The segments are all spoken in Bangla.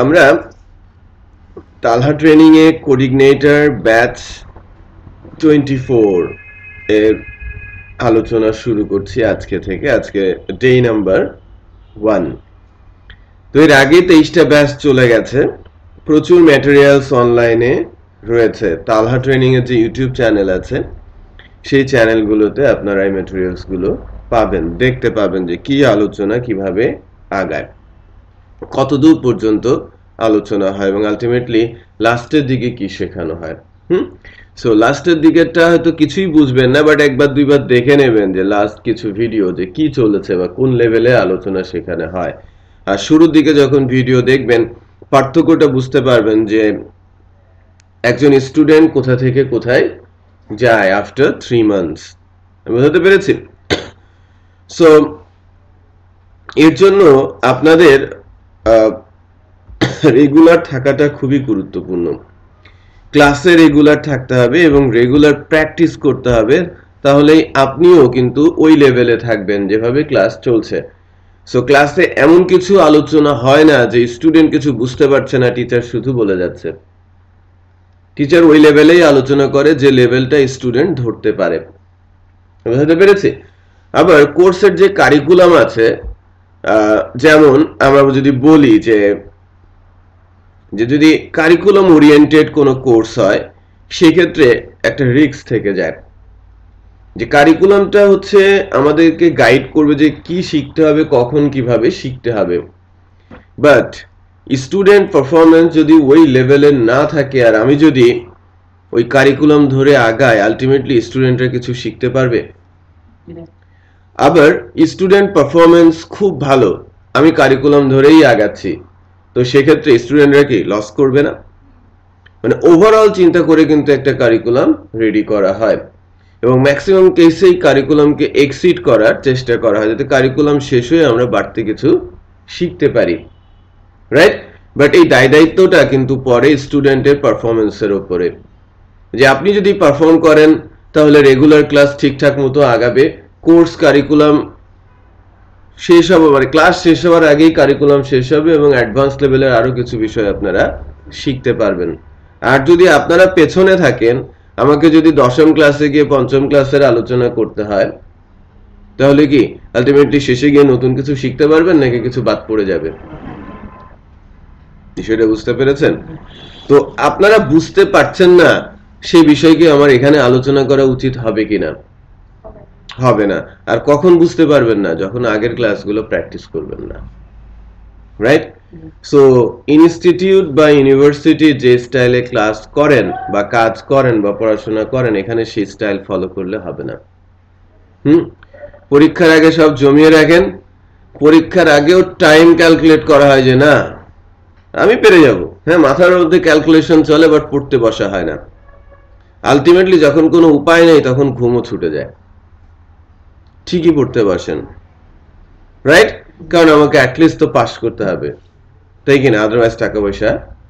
আমরা তালহা ট্রেনিং এ কোঅর্ডিনেটর ব্যাচ 24 এর আলোচনা শুরু করছি আজকে থেকে। আজকে ডে নাম্বার 1। তো এর আগে 23টা ব্যাচ চলে গেছে। প্রচুর ম্যাটেরিয়ালস অনলাইনে রয়েছে। তালহা ট্রেনিং এর যে ইউটিউব চ্যানেল আছে সেই চ্যানেলগুলোতে আপনারা এই ম্যাটেরিয়ালস গুলো পাবেন, দেখতে পাবেন যে কি আলোচনা কিভাবে আগায়, কতদূর পর্যন্ত আলোচনা হয় এবং আলটিমেটলি লাস্টের দিকে কি শেখানো হয়। সো লাস্টের দিকেরটা হয়তো কিছুই বুঝবেন না, বাট একবার দুইবার দেখে নেবেন যে লাস্ট কিছু ভিডিও যে কি চলেছে বা কোন লেভেলে আলোচনা শেখানো হয়। আর শুরুর দিকে যখন ভিডিও দেখবেন পার্থক্যটা বুঝতে পারবেন যে একজন স্টুডেন্ট কোথা থেকে কোথায় যায় আফটার 3 মান্থস। বুঝতে পেরেছি? সো এর জন্য আপনাদের রেগুলার থাকাটা খুবই গুরুত্বপূর্ণ। ক্লাসে রেগুলার থাকতে হবে এবং রেগুলার প্র্যাকটিস করতে হবে, তাহলেই আপনিও কিন্তু ওই লেভেলে থাকবেন যেভাবে ক্লাস চলছে। সো ক্লাসে এমন কিছু আলোচনা হয় না যে স্টুডেন্ট কিছু বুঝতে পারছে না, টিচার শুধু বলে যাচ্ছে। টিচার ওই লেভেলেই আলোচনা করে যে লেভেলটা স্টুডেন্ট ধরতে পারে। বুঝতে পেরেছি? আবার কোর্সের যে কারিকুলাম আছে, যেমন আমরা যদি বলি যে যদি কারিকুলাম ওরিয়েন্টেড কোনো কোর্স হয় সেক্ষেত্রে একটা রিস্ক থেকে যায়। যে কারিকুলামটা হচ্ছে আমাদেরকে গাইড করবে যে কি শিখতে হবে, কখন কিভাবে শিখতে হবে, বাট স্টুডেন্ট পারফরমেন্স যদি ওই লেভেলের না থাকে আর আমি যদি ওই কারিকুলাম ধরে আগাই, আলটিমেটলি স্টুডেন্টরা কিছু শিখতে পারবে? আবার স্টুডেন্ট পারফরমেন্স খুব ভালো, আমি কারিকুলাম ধরেই আগাচ্ছি, তো সেক্ষেত্রে স্টুডেন্টরা কি লস করবে না? মানে ওভারঅল চিন্তা করে কিন্তু একটা কারিকুলাম রেডি করা হয় এবং ম্যাক্সিমাম কেসেই কারিকুলামকে এক্সিড করার চেষ্টা করা হয় যাতে কারিকুলাম শেষ হয়ে আমরা বাড়তি কিছু শিখতে পারি, রাইট? বাট এই দায়িত্বটা কিন্তু পরে স্টুডেন্টের পারফরমেন্সের উপরে। যে আপনি যদি পারফর্ম করেন তাহলে রেগুলার ক্লাস ঠিকঠাক মতো আগাবে, কোর্স কারিকুলাম শেষ হবে, মানে ক্লাস শেষ হওয়ার আগেই কারিকুলাম শেষ হবে এবং অ্যাডভান্স লেভেলের আরো কিছু বিষয় আপনারা শিখতে পারবেন। আর যদি আপনারা পেছনে থাকেন, আমাকে যদি 10ম ক্লাসে গিয়ে 5ম ক্লাসের আলোচনা করতে হয়, তাহলে কি আলটিমেটলি শেষে গিয়ে নতুন কিছু শিখতে পারবেন নাকি কিছু বাদ পড়ে যাবে? বিষয়টা বুঝতে পেরেছেন? তো আপনারা বুঝতে পারছেন না সেই বিষয়কে আমার এখানে আলোচনা করা উচিত হবে কিনা? হবে না। আর কখন বুঝতে পারবেন না? যখন আগের ক্লাসগুলো প্র্যাকটিস করবেন না, রাইট? সো ইনস্টিটিউট বা ইউনিভার্সিটি যে স্টাইলে ক্লাস করেন বা কাজ করেন বা পড়াশোনা করেন, এখানে সেই স্টাইল ফলো করলে হবে না। পরীক্ষার আগে সব জমিয়ে রাখেন, পরীক্ষার আগেও টাইম ক্যালকুলেট করা হয় যে না আমি পেরে যাব, হ্যাঁ মাথার মধ্যে ক্যালকুলেশন চলে, বাট পড়তে বসা হয় না। আলটিমেটলি যখন কোনো উপায় নেই তখন ঘুমও ছুটে যায়, ঠিকই পড়তে বসেন, রাইট? কারণ আমাকে অ্যাটলিস্ট তো পাস করতে হবে, তাই কিনা? আদারওয়াইজ টাকা পয়সা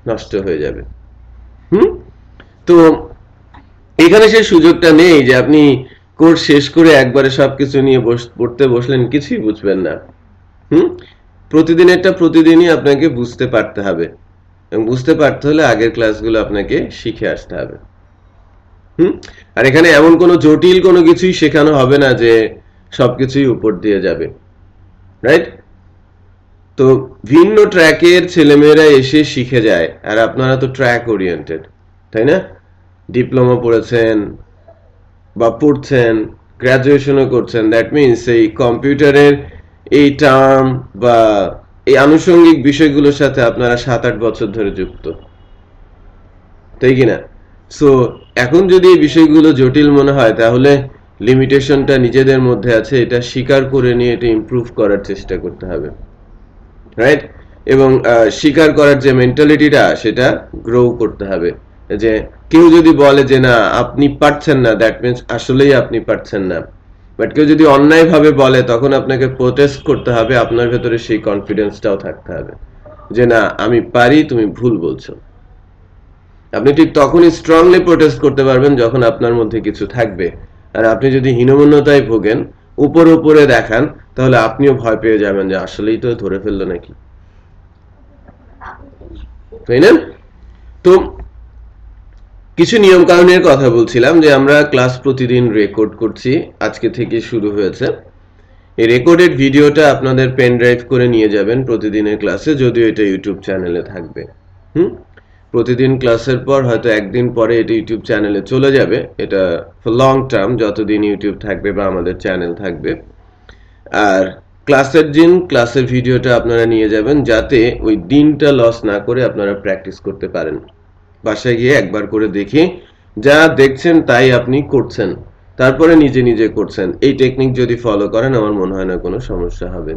নষ্ট হয়ে যাবে। তো এখানে সেই সুযোগটা নেই যে আপনি কোর্স শেষ করে একবারে সবকিছু নিয়ে পড়তে বসলেন, কিছুই বুঝবেন না। প্রতিদিনেরটা প্রতিদিনই আপনাকে বুঝতে পারতে হবে এবং বুঝতে পারতে হলে আগের ক্লাসগুলো আপনাকে শিখে আসতে হবে। আর এখানে এমন কোনো জটিল কোনো কিছুই শেখানো হবে না যে সবকিছুই উপর দিয়ে যাবে, রাইট? তো ভিন্ন ট্র্যাকের ছেলেমেয়েরা এসে শিখে যায়, আর আপনারা তো ট্র্যাক ওরিয়েন্টেড, তাই না? ডিপ্লোমা পড়েছেন বা পড়ছেন, গ্রাজুয়েশনও করছেন, দ্যাট মিনস এই কম্পিউটারের এই টার্ম বা এই আনুষঙ্গিক বিষয়গুলোর সাথে আপনারা 7-8 বছর ধরে যুক্ত, তাই কিনা? সো এখন যদি এই বিষয়গুলো জটিল মনে হয় তাহলে লিমিটেশনটা নিজেদের মধ্যে আছে, এটা স্বীকার করে নিয়ে এটা ইমপ্রুভ করার চেষ্টা করতে হবে, রাইট? এবং স্বীকার করার যে মেন্টালিটিটা সেটা গ্রো করতে হবে। যে কেউ যদি বলে যে না আপনি পারছেন না, দ্যাট মিনস আসলেই আপনি পারছেন না। বাট কেউ যদি অন্যায়ভাবে বলে তখন আপনাকে প্রোটেস্ট করতে হবে, আপনার ভেতরে সেই কনফিডেন্সটাও থাকতে হবে যে না আমি পারি, তুমি ভুল বলছো। আপনি ঠিক তখনই স্ট্রংলি প্রোটেস্ট করতে পারবেন যখন আপনার মধ্যে কিছু থাকবে। আর আপনি যদি হীনমন্যতায় ভোগেন, উপরে দেখান, তাহলে আপনিও ভয় পেয়ে যাবেন যে আসলেই তো ধরে ফেললো নাকি। তাই না? তো কিছু নিয়ম কানুনের কথা বলছিলাম যে আমরা ক্লাস প্রতিদিন রেকর্ড করছি, আজকে থেকে শুরু হয়েছে। এই রেকর্ডেড ভিডিওটা আপনাদের পেন ড্রাইভ করে নিয়ে যাবেন প্রতিদিনের ক্লাসে, যদিও এটা ইউটিউব চ্যানেলে থাকবে। প্রতিদিন ক্লাসের পর হয়তো একদিন পরে এটা ইউটিউব চ্যানেলে চলে যাবে, এটা লং টার্ম, যতদিন ইউটিউব থাকবে বা আমাদের চ্যানেল থাকবে। আর ক্লাসের দিন ক্লাসের ভিডিওটা আপনারা নিয়ে যাবেন, যাতে ওই দিনটা লস না করে আপনারা প্র্যাকটিস করতে পারেন। বাসায় গিয়ে একবার করে দেখে যা দেখছেন তাই আপনি করছেন, তারপরে নিজে নিজে করছেন। এই টেকনিক যদি ফলো করেন আমার মনে হয় না কোনো সমস্যা হবে।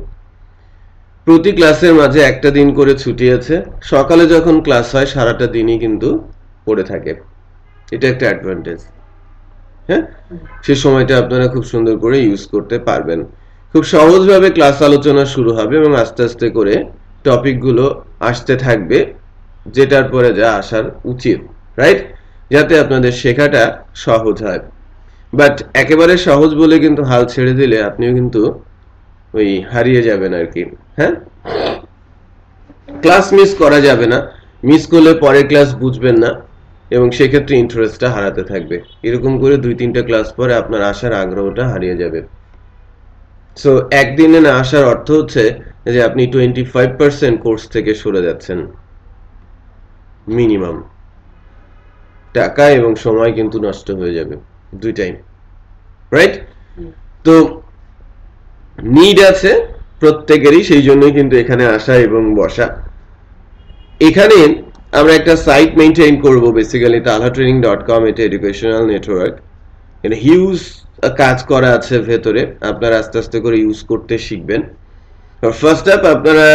প্রতি ক্লাসের মাঝে একটা দিন করে ছুটি আছে, সকালে যখন ক্লাস হয় সারাটা দিনই কিন্তু পড়ে থাকে, এটা একটা অ্যাডভান্টেজ। হ্যাঁ, সে সময়টা আপনারা খুব সুন্দর করে ইউজ করতে পারবেন। খুব সহজভাবে ক্লাস আলোচনা শুরু হবে এবং আস্তে আস্তে করে টপিকগুলো আসতে থাকবে, যেটার পরে যা আসার উচিত, রাইট, যাতে আপনাদের শেখাটা সহজ হয়। বাট একেবারে সহজ বলে কিন্তু হাল ছেড়ে দিলে আপনিও কিন্তু ওই হারিয়ে যাবেন আর কি। হ্যাঁ, ক্লাস মিস করা যাবে না, মিস করলে পরের ক্লাস বুঝবেন না এবং সেক্ষেত্রে ইন্টারেস্টটা হারাতে থাকবে। এরকম করে 2-3টা ক্লাস পরে আপনার আসার আগ্রহটা হারিয়ে যাবে। সো একদিনে না আসার অর্থ হচ্ছে যে আপনি 25% কোর্স থেকে সরে যাচ্ছেন মিনিমাম। টাকা এবং সময় কিন্তু নষ্ট হয়ে যাবে, দুইটাই, রাইট? তো নিড আছে প্রত্যেকেরই, সেই জন্যই কিন্তু এখানে আসা এবং বসা। এখানে আমরা একটা সাইট মেইনটেইন করব, বেসিক্যালি talhatraining.com, এটা এডুকেশনাল নেটওয়ার্ক। এটা হিউজ কাজ করা আছে ভেতরে, আপনারা আস্তে আস্তে করে ইউজ করতে শিখবেন। ফার্স্ট আপ আপনারা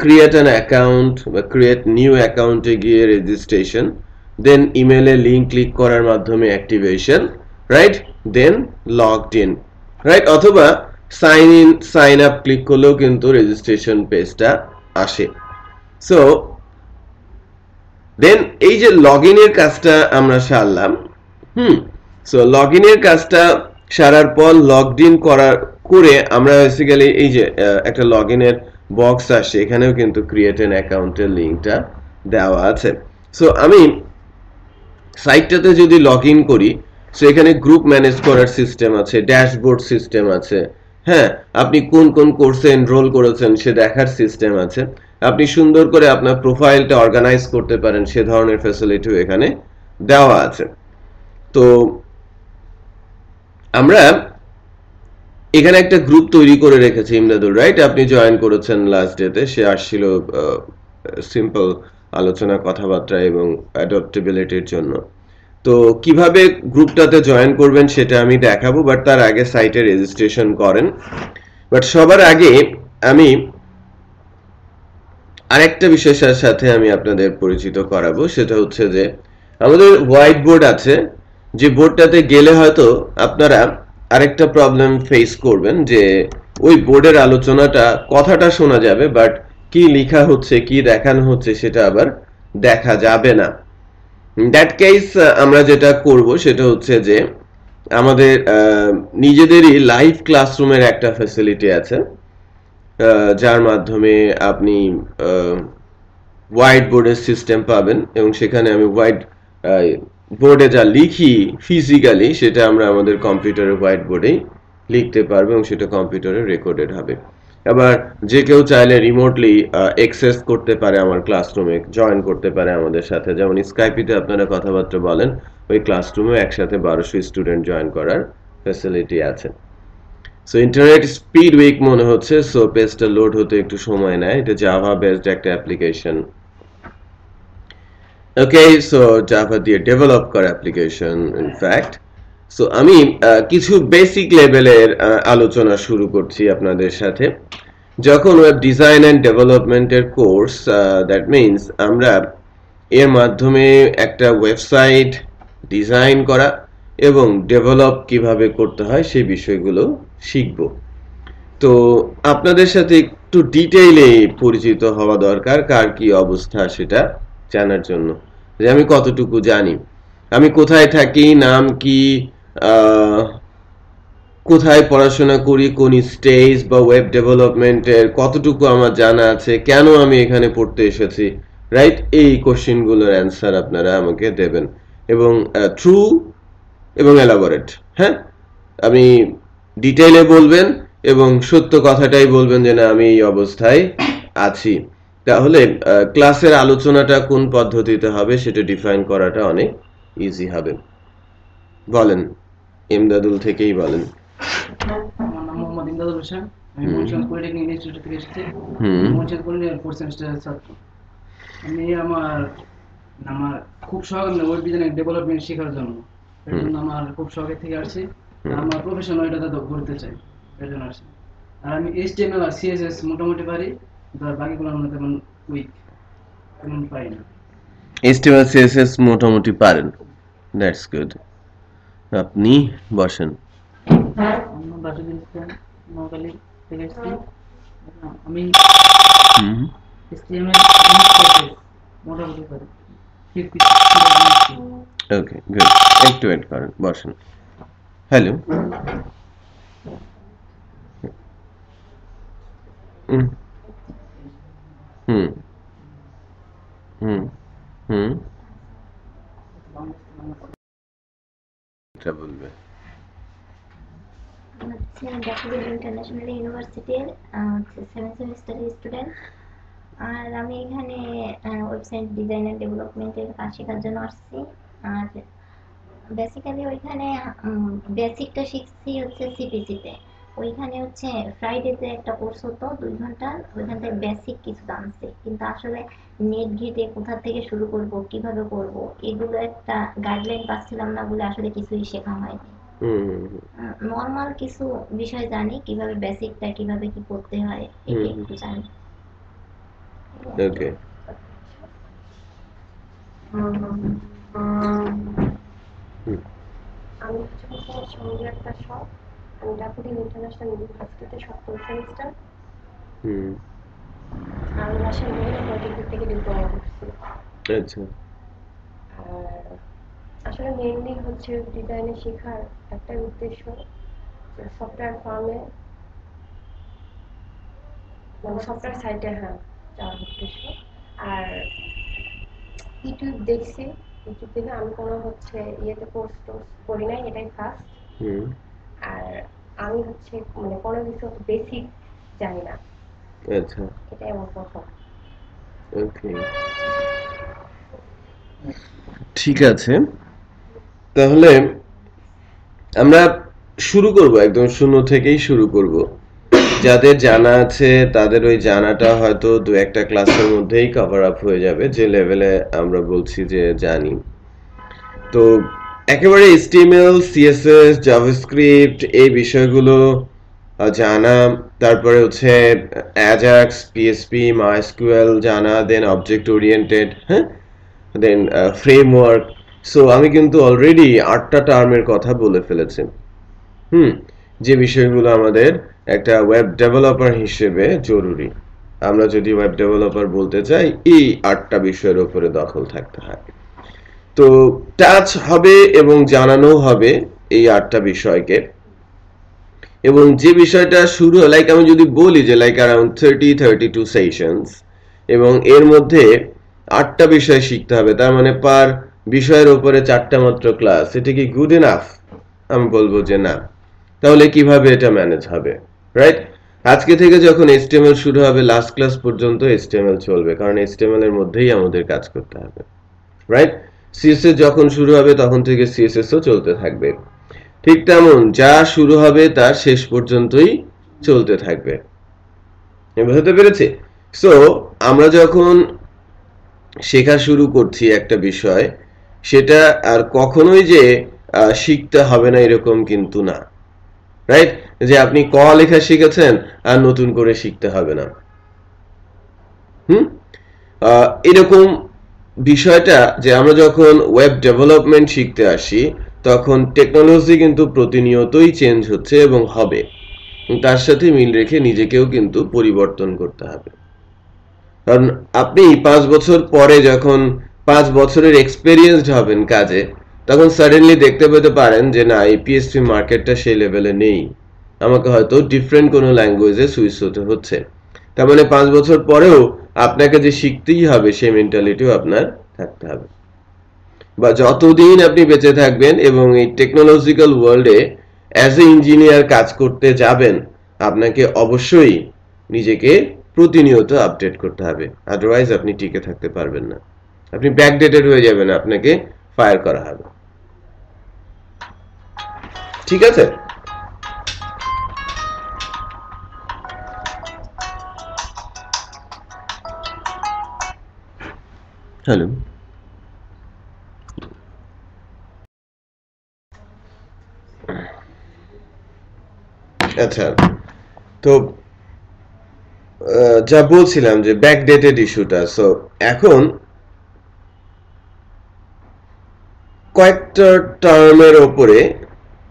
ক্রিয়েট অ্যান অ্যাকাউন্ট বা ক্রিয়েট নিউ অ্যাকাউন্টে গিয়ে রেজিস্ট্রেশন, দেন ইমেলে লিঙ্ক ক্লিক করার মাধ্যমে activation, right, then logged in, right, অথবা sign in sign up click করলেও কিন্তু রেজিস্ট্রেশন পেজটা আসে। সো দেন এই যে লগ ইনের কাজটা আমরা সারলাম, সো লগ ইনের কাজটা সারার পর লগড ইন করে আমরা বেসিক্যালি এই যে একটা লগ ইনের বক্স আসে, এখানেও কিন্তু ক্রিয়েট অ্যান অ্যাকাউন্টের লিঙ্কটা দেওয়া আছে। সো আমি সাইটটাতে যদি লগ ইন করি, সো এখানে গ্রুপ ম্যানেজ করার সিস্টেম আছে, ড্যাশবোর্ড সিস্টেম আছে, হ্যাঁ, আপনি কোন কোন কোর্সে এনরোল করেছেন সে দেখার সিস্টেম আছে, আপনি সুন্দর করে আপনার প্রোফাইলটা অর্গানাইজ করতে পারেন, সে ধরনের ফ্যাসিলিটিও এখানে দেওয়া আছে। তো আমরা এখানে একটা গ্রুপ তৈরি করে রেখেছি ইমদাদুল, রাইট, আপনি জয়েন করেছেন লাস্ট ডেতে, সে আসছিল সিম্পল আলোচনা, কথাবার্তা এবং অ্যাডাপ্টেবিলিটির জন্য। তো কিভাবে গ্রুপটাতে জয়েন করবেন সেটা আমি দেখাবো, বাট তার আগে সাইটে রেজিস্ট্রেশন করেন। বাট সবার আগে আমি আরেকটা বিষয়ের সাথে আমি আপনাদের পরিচিত করাবো, সেটা হচ্ছে যে আমাদের হোয়াইট বোর্ড আছে, যে বোর্ডটাতে গেলে হয়তো আপনারা আরেকটা প্রবলেম ফেস করবেন, যে ওই বোর্ডের আলোচনাটা কথাটা শোনা যাবে, বাট কি লেখা হচ্ছে কি দেখানো হচ্ছে সেটা আবার দেখা যাবে না। দ্যাট কেস আমরা যেটা করব সেটা হচ্ছে যে আমাদের নিজেদেরই লাইভ ক্লাসরুমের একটা ফ্যাসিলিটি আছে, যার মাধ্যমে আপনি হোয়াইট বোর্ডের সিস্টেম পাবেন এবং সেখানে আমি হোয়াইট বোর্ডে যা লিখি ফিজিক্যালি সেটা আমরা আমাদের কম্পিউটারের হোয়াইট বোর্ডেই লিখতে পারবো এবং সেটা কম্পিউটারে রেকর্ডেড হবে। আবার যে কেউ চাইলে রিমোটলি অ্যাক্সেস করতে পারে, আমার ক্লাসরুমে জয়েন করতে পারে আমাদের সাথে, যেমন স্কাইপিতে আপনারা কথাবার্তা বলেন, ওই ক্লাসরুমে একসাথে 1200 স্টুডেন্ট জয়েন করার ফ্যাসিলিটি আছে। সো ইন্টারনেট স্পিড উইক মনে হচ্ছে, সো পেজটা লোড হতে একটু সময় নেয়, এটা জাভা বেসড একটা অ্যাপ্লিকেশন। ওকে, সো জাভা দিয়ে ডেভেলপ করা অ্যাপ্লিকেশন ইনফ্যাক্ট। সো আমি কিছু বেসিক লেভেলের আলোচনা শুরু করছি আপনাদের সাথে। যখন ওয়েব ডিজাইন অ্যান্ড ডেভেলপমেন্টের কোর্স, দ্যাট মিনস আমরা এর মাধ্যমে একটা ওয়েবসাইট ডিজাইন করা এবং ডেভেলপ কিভাবে করতে হয় সেই বিষয়গুলো শিখব। তো আপনাদের সাথে একটু ডিটেইলে পরিচিত হওয়া দরকার, কার কি অবস্থা সেটা জানার জন্য, যে আমি কতটুকু জানি, আমি কোথায় থাকি, নাম কি, কোথায় পড়াশোনা করি, কোন স্টেজ বা ওয়েব ডেভেলপমেন্টের কতটুকু আমার জানা আছে, কেন আমি এখানে পড়তে এসেছি, রাইট? এই কোশ্চেনগুলোর অ্যান্সার আপনারা আমাকে দেবেন এবং ট্রু এবং এলাবোরেট। হ্যাঁ, আমি ডিটেইলে বলবেন এবং সত্য কথাটাই বলবেন যে না আমি এই অবস্থায় আছি। তাহলে ক্লাসের আলোচনাটা কোন পদ্ধতিতে হবে সেটা ডিফাইন করাটা অনেক ইজি হবে। বলেন, ইমদাদুল থেকেই বলেন। আমার নাম মোহাম্মদ ইমদাদুল হোসেন, আমি মঞ্চন পলিটেকনিক ইনস্টিটিউট থেকে এসেছি। মঞ্চন পলিটেকনিক 4th সেমিস্টারের ছাত্র। আমি আমার খুব শখ ওয়েব ডিজাইন ডেভেলপমেন্ট শেখার জন্য, এর জন্য আমার খুব শখের থেকে আসছি। আমার প্রফেশনাল এটাতে করতে চাই, এর জন্য আসছি। আর আমি HTML আর CSS মোটামুটি পারি, আর বাকিগুলো আমরা তেমন উইক, তেমন পারি না। HTML CSS মোটামুটি পারেন, দ্যাটস গুড। আপনি বসেন। আমার বাসুদেব ইসলাম, নোয়াখালী থেকে এসেছি। আমি HTML মোটামুটি পারি। ওকে, গুড। একটু ওয়েট করেন, বসেন। হ্যালো। হুম হুম হুম হুম বলবে। জাতীয় ইন্টারন্যাশনাল ইউনিভার্সিটির 7th সেমিস্টারের স্টুডেন্ট। আর আমি এখানে ওয়েবসাইট ডিজাইন এন্ড ডেভেলপমেন্টের কাজ শেখার জন্য আসছি। আর বেসিক্যালি ওইখানে বেসিকটা শিখছি হচ্ছে সিপিসিতে। ওইখানে হচ্ছে ফ্রাইডেতে একটা কোর্স হতো 2 ঘন্টার, ওইখান থেকে বেসিক কিছু জানছি, কিন্তু আসলে নেট ঘেটে কোথা থেকে শুরু করব, কিভাবে করব, এগুলো একটা গাইডলাইন পাচ্ছিলাম না বলে আসলে কিছুই শেখা হয়নি। নর্মাল কিছু বিষয় জানি, কিভাবে বেসিকটা কিভাবে কি করতে হয় এটা একটু জানি। ওকে, আমি হচ্ছে সঙ্গে একটা শখ। আমি ঢাকা ইন্টারন্যাশনাল ইউনিভার্সিটিতে 7th সেমিস্টার। আমি রাজশাহী মহিলা পলিটেকনিক থেকে ডিপ্লোমা করছি। আচ্ছা। আর আসলে মেইনলি হচ্ছে ডিজাইনে শেখার একটাই উদ্দেশ্য, সফটওয়্যার ফার্মে মানে সফটওয়্যার সাইটে যাওয়ার উদ্দেশ্য। আর ইউটিউব দেখছি, ইউটিউব দেখে আমি কোনো হচ্ছে ইয়েতে কোর্স টোর্স করি নাই, এটাই ফার্স্ট। আর আমি হচ্ছে মানে কোনো কিছু বেসিক জানি না। আচ্ছা, এটাই আমার প্রথম। ওকে, ঠিক আছে। তাহলে আমরা শুরু করব, একদম শূন্য থেকেই শুরু করব। যাদের জানা আছে তাদের ওই জানাটা হয়তো 2-1টা ক্লাসের মধ্যেই কভার আপ হয়ে যাবে, যে লেভেলে আমরা বলছি যে জানি। তো একেবারে HTML CSS জাভাস্ক্রিপ্ট এই বিষয়গুলো জানা, তারপরে হচ্ছে অ্যাজাক্স PHP MySQL জানা, দেন অবজেক্ট ওরিয়েন্টেড, হ্যাঁ, দেন ফ্রেমওয়ার্ক। সো আমি কিন্তু অলরেডি 8টা টার্মের কথা বলে ফেলেছি, যে বিষয়গুলো আমাদের একটা ওয়েব ডেভেলপার হিসেবে জরুরি। আমরা যদি ওয়েব ডেভেলপার বলতে চাই, এই 8টা বিষয়ের উপরে দখল থাকতে হয়। তো টাচ হবে এবং জানানো হবে এই 8টা বিষয়কে। এবং যে বিষয়টা শুরু, লাইক আমি যদি বলি যে লাইক অ্যারাউন্ড 32 সেশনস, এবং এর মধ্যে 8টা বিষয় শিখতে হবে, তার মানে পার বিষয়ের উপরে 4টা মাত্র ক্লাস, এটা কি গুড এনাফ? আমি বলবো যে না। তাহলে কিভাবে এটা ম্যানেজ হবে, রাইট? আজকে থেকে যখন HTML শুরু হবে লাস্ট ক্লাস পর্যন্ত HTML চলবে, কারণ HTML এর মধ্যেই আমাদের কাজ করতে হবে, রাইট? CSS যখন শুরু হবে তখন থেকে CSS ও চলতে থাকবে। ঠিক তেমন যা শুরু হবে তার শেষ পর্যন্তই চলতে থাকবে। বুঝতে পেরেছি? সো আমরা যখন শেখা শুরু করছি একটা বিষয়, সেটা আর কখনোই যে শিখতে হবে না এরকম কিন্তু না, রাইট? যে আপনি ক লেখা শিখেছেন আর নতুন করে শিখতে হবে না, এরকম বিষয়টা। যে আমরা যখন ওয়েব ডেভেলপমেন্ট শিখতে আসি তখন টেকনোলজি কিন্তু প্রতিনিয়তই চেঞ্জ হচ্ছে এবং হবে, তার সাথে মিল রেখে নিজেকেও কিন্তু পরিবর্তন করতে হবে। কারণ আপনি 5 বছর পরে যখন 5 বছরের এক্সপেরিয়েন্সড হবেন কাজে, তখন সাডেনলি দেখতে পেতে পারেন যে না, এই PHP মার্কেটটা সেই লেভেলে নেই, আমাকে হয়তো ডিফারেন্ট কোনো ল্যাঙ্গুয়েজে সুইচ হতে হচ্ছে। তার মানে 5 বছর পরেও আপনাকে যে শিখতেই হবে সেই মেন্টালিটিও আপনার থাকতে হবে। বা যতদিন আপনি বেঁচে থাকবেন এবং এই টেকনোলজিক্যাল ওয়ার্ল্ডে অ্যাজ এ ইঞ্জিনিয়ার কাজ করতে যাবেন, আপনাকে অবশ্যই নিজেকে প্রতিনিয়ত আপডেট করতে হবে, আদারওয়াইজ আপনি টিকে থাকতে পারবেন না, আপনি ব্যাকডেটেড হয়ে যাবেন, আপনাকে ফায়ার করা হবে। ঠিক আছে? হ্যালো, আচ্ছা, তো যা বলছিলাম যে ব্যাকডেটেড ইস্যুটা, সো এখন কয়েকটা টার্মের ওপরে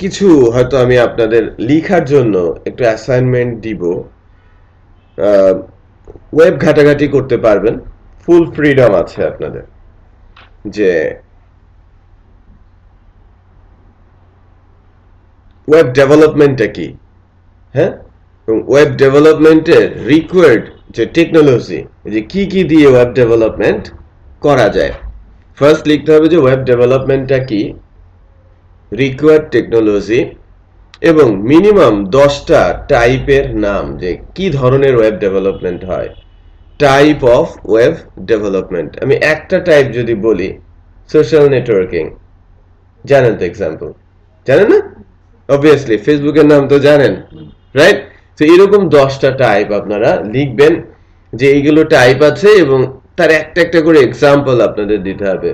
কিছু হয়তো আমি আপনাদের লেখার জন্য একটু অ্যাসাইনমেন্ট দিব। ওয়েব ঘাটাঘাটি করতে পারবেন, ফুল ফ্রিডম আছে আপনাদের যে ওয়েব ডেভেলপমেন্টটা কি, হ্যাঁ, এবং ওয়েব ডেভেলপমেন্টের রিকোয়ার্ড যে টেকনোলজি, যে কি কি দিয়ে ওয়েব ডেভেলপমেন্ট করা যায়। ফার্স্ট লিখতে হবে যে ওয়েব ডেভেলপমেন্টটা কি, রিকোয়ার্ড টেকনোলজি, এবং মিনিমাম 10টা টাইপের নাম, যে কি ধরনের ওয়েব ডেভেলপমেন্ট হয়, টাইপ অফ ওয়েব ডেভেলপমেন্ট। আমি একটা টাইপ যদি বলি, সোশ্যাল নেটওয়ার্কিং, জানেন তো এক্সাম্পল, জানেন না? অবভিয়াসলি ফেসবুকের নাম তো জানেন, রাইট? তো এরকম 10টা টাইপ আপনারা লিখবেন যে এইগুলো টাইপ আছে, এবং তার একটা একটা করে এক্সাম্পল আপনাদের দিতে হবে।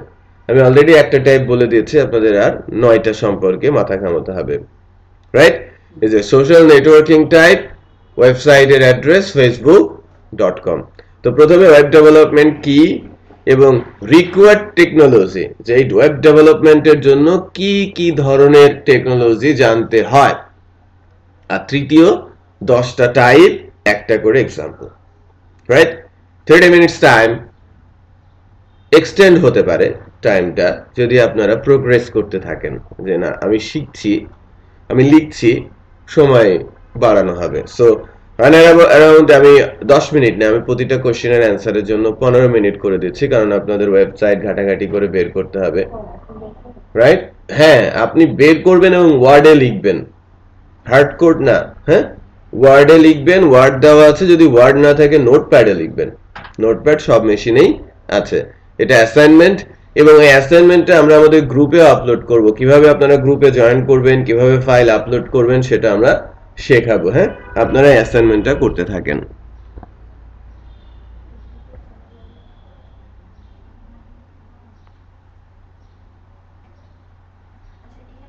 আমি অলরেডি একটা টাইপ বলে দিয়েছি, আপনাদের আর 9টা সম্পর্কে মাথা ঘামাতে হবে, রাইট? এই যে সোশ্যাল নেটওয়ার্কিং টাইপ, ওয়েবসাইটের অ্যাড্রেস facebook.com। তো প্রথমে ওয়েব ডেভেলপমেন্ট কি এবং রিকোয়ার্ড টেকনোলজি, যে এই ওয়েব ডেভেলপমেন্টের জন্য কি কি ধরনের টেকনোলজি জানতে হয়, আর তৃতীয় 10টা টাইপ, একটা করে example, right? 30 minutes time extend হতে পারে টাইমটা, যদি আপনারা প্রোগ্রেস করতে থাকেন, যে না আমি শিখছি, আমি লিখছি, সময় বাড়ানো হবে। সো অ্যারাউন্ড আমি 10 মিনিট না, আমি প্রতিটা কোশ্চেনের অ্যান্সারের জন্য 15 মিনিট করে দিচ্ছি, কারণ আপনাদের ওয়েবসাইট ঘাটাঘাটি করে বের করতে হবে, রাইট? হ্যাঁ, আপনি বের করবেন এবং ওয়ার্ডে লিখবেন, হার্ড কোড না, হ্যাঁ, ওয়ার্ডে লিখবেন, ওয়ার্ড দেওয়া আছে, যদি ওয়ার্ড না থাকে নোটপ্যাডে লিখবেন, নোটপ্যাড সব মেশিনেই আছে। এটা অ্যাসাইনমেন্ট, এবং এই অ্যাসাইনমেন্টটা আমরা আমাদের গ্রুপে আপলোড করব। কিভাবে আপনারা গ্রুপে জয়েন করবেন, কিভাবে ফাইল আপলোড করবেন, সেটা আমরা শেখাবো। হ্যাঁ, আপনারা অ্যাসাইনমেন্টটা করতে থাকেন।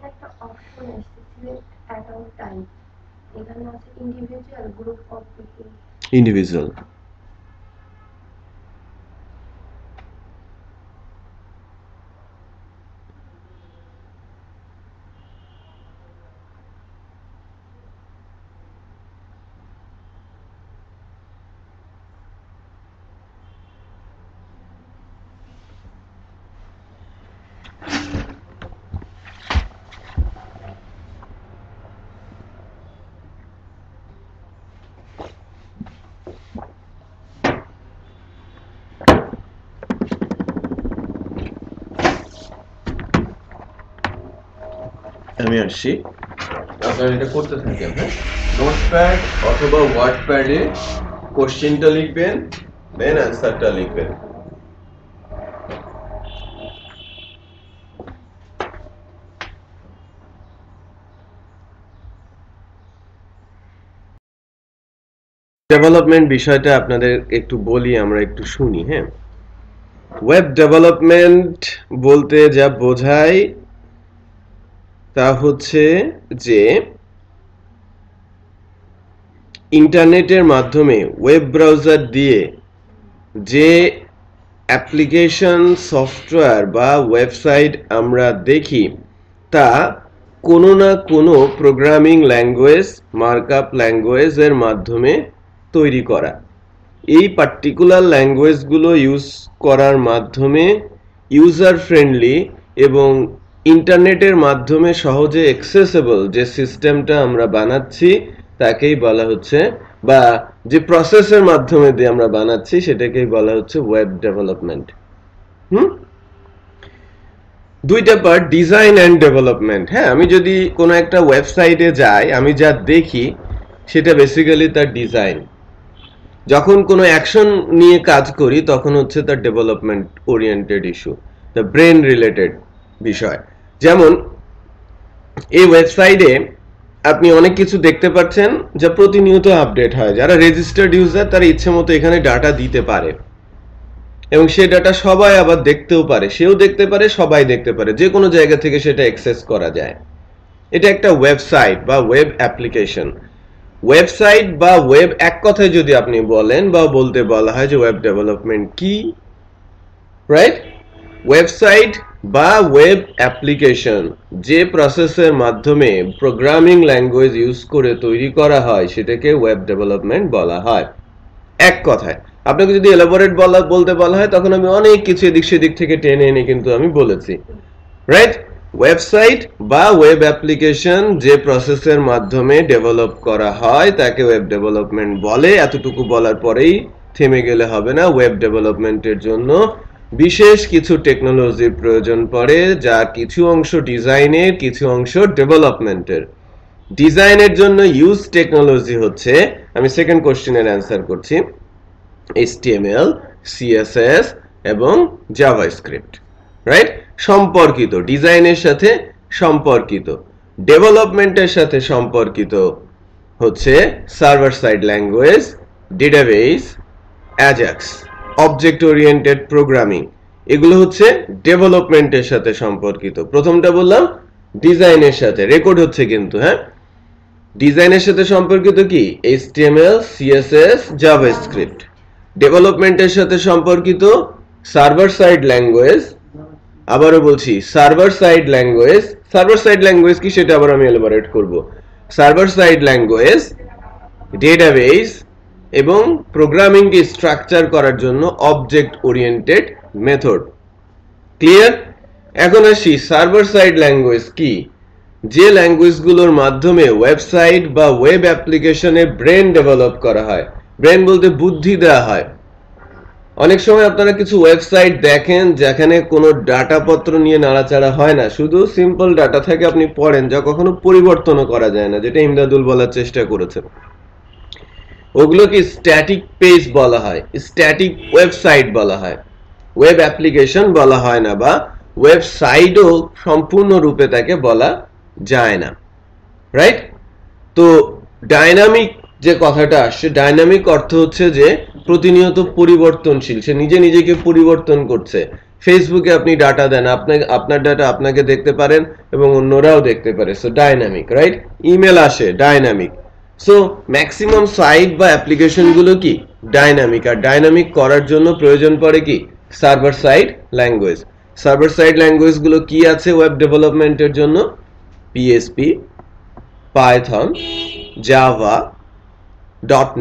একটা অপশন আছে সিলেক্ট অ্যাকাউন্ট টাইপ, এখানে আছে individual, group of people. Individual. আমি আসছি, আপনারা এটা করতে থাকেন। হ্যাঁ, নোটপ্যাড অথবা ওয়ার্ডপ্যাডে কোশ্চেনটা লিখবেন, দেন অ্যান্সারটা লিখবেন। ডেভেলপমেন্ট বিষয়টা আপনাদের একটু বলি, আমরা একটু শুনি। হ্যাঁ, ওয়েব ডেভেলপমেন্ট বলতে যা বোঝায় তা হচ্ছে যে ইন্টারনেটের মাধ্যমে ওয়েব ব্রাউজার দিয়ে যে অ্যাপ্লিকেশন, সফটওয়্যার বা ওয়েবসাইট আমরা দেখি, তা কোনো না কোনো প্রোগ্রামিং ল্যাঙ্গুয়েজ, মার্কআপ ল্যাঙ্গুয়েজের মাধ্যমে তৈরি করা। এই পার্টিকুলার ল্যাঙ্গুয়েজগুলো ইউজ করার মাধ্যমে ইউজার ফ্রেন্ডলি এবং ইন্টারনেটের মাধ্যমে সহজে অ্যাক্সেসেবল যে সিস্টেমটা আমরা বানাচ্ছি, তাকেই বলা হচ্ছে বা যে প্রসেসের মাধ্যমে দিয়ে আমরা বানাচ্ছি সেটাকেই বলা হচ্ছে ওয়েব ডেভেলপমেন্ট। দুইটা পার্ট, ডিজাইন এন্ড ডেভেলপমেন্ট। হ্যাঁ, আমি যদি কোনো একটা ওয়েবসাইটে যাই, আমি যা দেখি সেটা বেসিক্যালি তার ডিজাইন। যখন কোনো অ্যাকশন নিয়ে কাজ করি তখন হচ্ছে তার development oriented issue, the brain related বিষয়। যেমন এই ওয়েবসাইটে আপনি অনেক কিছু দেখতে পাচ্ছেন যা প্রতিনিয়ত আপডেট হয়। যারা রেজিস্টার্ড ইউজার তারা ইচ্ছে মতো এখানে ডাটা দিতে পারে এবং সে ডাটা সবাই আবার দেখতেও পারে, সেও দেখতে পারে, সবাই দেখতে পারে, যে কোনো জায়গা থেকে সেটা অ্যাক্সেস করা যায়। এটা একটা ওয়েবসাইট বা ওয়েব অ্যাপ্লিকেশন। ওয়েবসাইট বা ওয়েব এক কথায় যদি আপনি বলেন বা বলতে বলা হয় যে ওয়েব ডেভেলপমেন্ট কি, রাইট? ওয়েবসাইট বা ওয়েব অ্যাপ্লিকেশন যে প্রসেসের মাধ্যমে প্রোগ্রামিং ল্যাঙ্গুয়েজ ইউজ করে তৈরি করা হয় সেটাকে ওয়েব ডেভেলপমেন্ট বলা হয়। এক কথায় আপনাকে যদি এলাবোরেট বলতে বলা হয় তখন আমি অনেক কিছু এদিক সেদিক থেকে টেনে এনে কিন্তু আমি বলেছি, রাইট? ওয়েবসাইট বা ওয়েব অ্যাপ্লিকেশন যে প্রসেসের মাধ্যমে ডেভেলপ করা হয় তাকে ওয়েব ডেভেলপমেন্ট বলে। এতটুকু বলার পরেই থেমে গেলে হবে না। ওয়েব ডেভেলপমেন্টের জন্য বিশেষ কিছু টেকনোলজির প্রয়োজন পড়ে, যার কিছু অংশ ডিজাইনের, কিছু অংশ ডেভেলপমেন্টের। ডিজাইনের জন্য ইউজ টেকনোলজি হচ্ছে, আমি সেকেন্ড কোশ্চেনের অ্যান্সার করছি, HTML, CSS এবং জাভাস্ক্রিপ্ট, রাইট? সম্পর্কিত, ডিজাইনের সাথে সম্পর্কিত। ডেভেলপমেন্টের সাথে সম্পর্কিত হচ্ছে server side language, database, Ajax, object oriented programming. এগুলো হচ্ছে ডেভেলপমেন্টের সাথে সম্পর্কিত। প্রথমটা বললাম ডিজাইনের সাথে, রেকর্ড হচ্ছে কিন্তু, হ্যাঁ। ডিজাইনের সাথে সম্পর্কিত কি? HTML, CSS, JavaScript. ডেভেলপমেন্টের সাথে সম্পর্কিত সার্ভার সাইড ল্যাঙ্গুয়েজ, আবারও বলছি server side language. Server side language কি সেটা আবার আমি এলাবোরেট করব। সার্ভার সাইড ল্যাঙ্গুয়েজ, ডেটাবেস এবং প্রোগ্রামিংকে স্ট্রাকচার করার জন্য অবজেক্ট ওরিয়েন্টেড মেথড। ক্লিয়ার? এখন আসি সার্ভার সাইড ল্যাঙ্গুয়েজ কি? যে ল্যাঙ্গুয়েজগুলোর মাধ্যমে ওয়েবসাইট বা ওয়েব অ্যাপ্লিকেশনে ব্রেন ডেভেলপ করা হয়। ব্রেন বলতে বুদ্ধি দেওয়া হয়। অনেক সময় আপনারা কিছু ওয়েবসাইট দেখেন যেখানে কোনো ডাটাপত্র নিয়ে নাড়াচাড়া হয় না, শুধু সিম্পল ডাটা থাকে, আপনি পড়েন, যা কখনো পরিবর্তনও করা যায় না, যেটা ইমদাদুল বলার চেষ্টা করেছেন। ওগুলোকে স্ট্যাটিক পেজ বলা হয়, স্ট্যাটিক ওয়েবসাইট বলা হয়, ওয়েব অ্যাপ্লিকেশন বলা হয় না, বা ওয়েবসাইটও সম্পূর্ণরূপে তাকে বলা যায় না, রাইট? তো ডাইনামিক যে কথাটা আসছে, ডাইনামিক অর্থ হচ্ছে যে প্রতিনিয়ত পরিবর্তনশীল, সে নিজে নিজেকে পরিবর্তন করছে। ফেসবুকে আপনি ডাটা দেন, আপনার ডাটা আপনাকে দেখতে পারেন এবং অন্যরাও দেখতে পারে, সো ডাইনামিক, রাইট? ইমেল আসে, ডাইনামিক। সো ম্যাক্সিমাম সাইট বা অ্যাপ্লিকেশন গুলো কি ডাইনামিক, আর ডাইনামিক করার জন্য প্রয়োজন পড়ে কি server side language. Server side language গুলো কি আছে ওয়েব ডেভেলপমেন্টের জন্য? PHP, পাইথন, জাভা,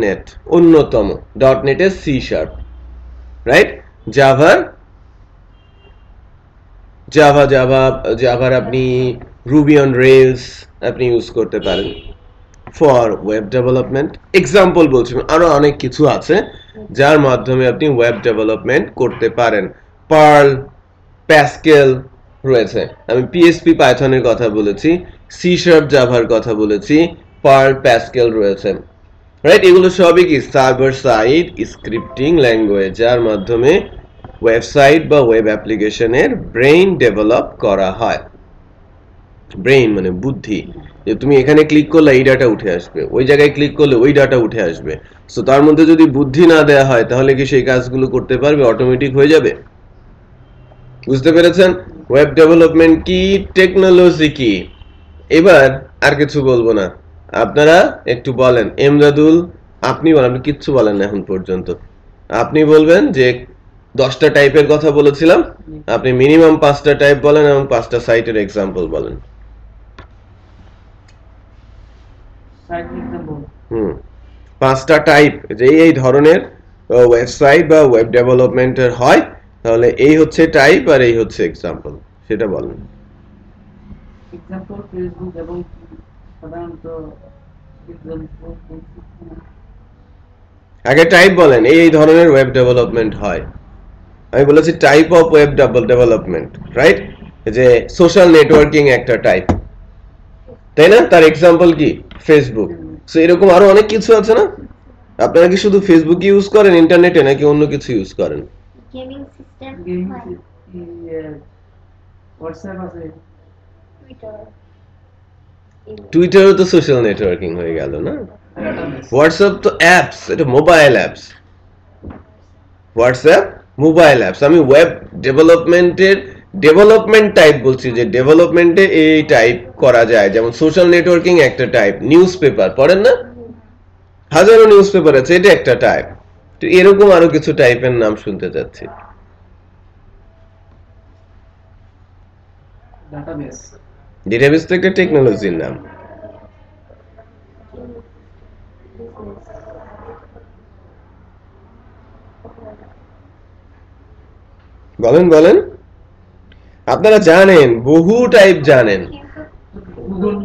.NET অন্যতম, .NET এর C#, রাইট? জাভার আপনি রুবি অন রেলস আপনি ইউজ করতে পারেন ফর ওয়েব ডেভেলপমেন্ট। এক্সাম্পল বলছি, আরো অনেক কিছু আছে যার মাধ্যমে আপনি ওয়েব ডেভেলপমেন্ট করতে পারেন। পার্ল, প্যাসকেল রয়েছে, আমি PHP পাইথনের কথা বলেছি, C# জাভার কথা বলেছি, পার্ল, প্যাসকেল রয়েছে, রাইট? এগুলো সবই কি সার্ভার সাইড স্ক্রিপ্টিং ল্যাঙ্গুয়েজ, যার মাধ্যমে ওয়েবসাইট বা ওয়েব অ্যাপ্লিকেশনের ব্রেইন ডেভেলপ করা হয়। ব্রেইন মানে বুদ্ধি, যে তুমি এখানে ক্লিক করলে এই ডাটা উঠে আসবে, ওই জায়গায় ক্লিক করলে ওই ডাটা উঠে আসবে। সো তার মধ্যে যদি বুদ্ধি না দেওয়া হয় তাহলে কি সেই কাজগুলো করতে পারবে? অটোমেটিক হয়ে যাবে। বুঝতে পেরেছেন ওয়েব ডেভেলপমেন্ট কি, টেকনোলজি কি? এবার আর কিছু বলবো না, আপনারা একটু বলেন। এমদাদুল, আপনি বলেন, আপনি কিচ্ছু বলেন না এখন পর্যন্ত। আপনি বলবেন যে 10টা টাইপের কথা বলেছিলাম, আপনি মিনিমাম 5টা টাইপ বলেন এবং 5টা সাইটের এক্সাম্পল বলেন। 5টা টাইপ যে এই ধরনের ওয়েবসাইট বা ওয়েব ডেভেলপমেন্টের হয়, তাহলে এই হচ্ছে টাইপ আর এই হচ্ছে এক্সাম্পল, সেটা বলেন। এক্সাম্পল ফেসবুক এবং সাধারণত আগে টাইপ বলেন, এই ধরনের ওয়েব ডেভেলপমেন্ট হয়। আমি বলেছি type of web development, right? যে সোশ্যাল নেটওয়ার্কিং একটা টাইপ, তাই না? তার এক্সাম্পল কি? ফেসবুক। সো এরকম আরো অনেক কিছু আছে না? আপনারা কি শুধু ফেসবুক ইউজ করেন ইন্টারনেটে, নাকি অন্য কিছু ইউজ করেন? গেমিং সিস্টেম, হোয়াটসঅ্যাপ আছে, টুইটারও তো সোশ্যাল নেটওয়ার্কিং হয়ে গেল না? হোয়াটসঅ্যাপ তো অ্যাপস, এটা mobile apps. WhatsApp mobile apps. আমি ওয়েব ডেভেলপমেন্টের ডেভেলপমেন্ট টাইপ বলছি, যে ডেভেলপমেন্টে এই টাইপ করা যায়। যেমন সোশ্যাল নেটওয়ার্কিং একটা টাইপ, নিউজ পেপার পড়েন না? হাজারো নিউজ পেপার আছে, এটা একটা টাইপ। তো এরকম আরো কিছু টাইপের নাম শুনতে যাচ্ছি। ডাটাবেস। ডেটাবেস তো একটা টেকনোলজির নাম। বলেন বলেন, আপনারা জানেন, বহু টাইপ জানেন। গুগল।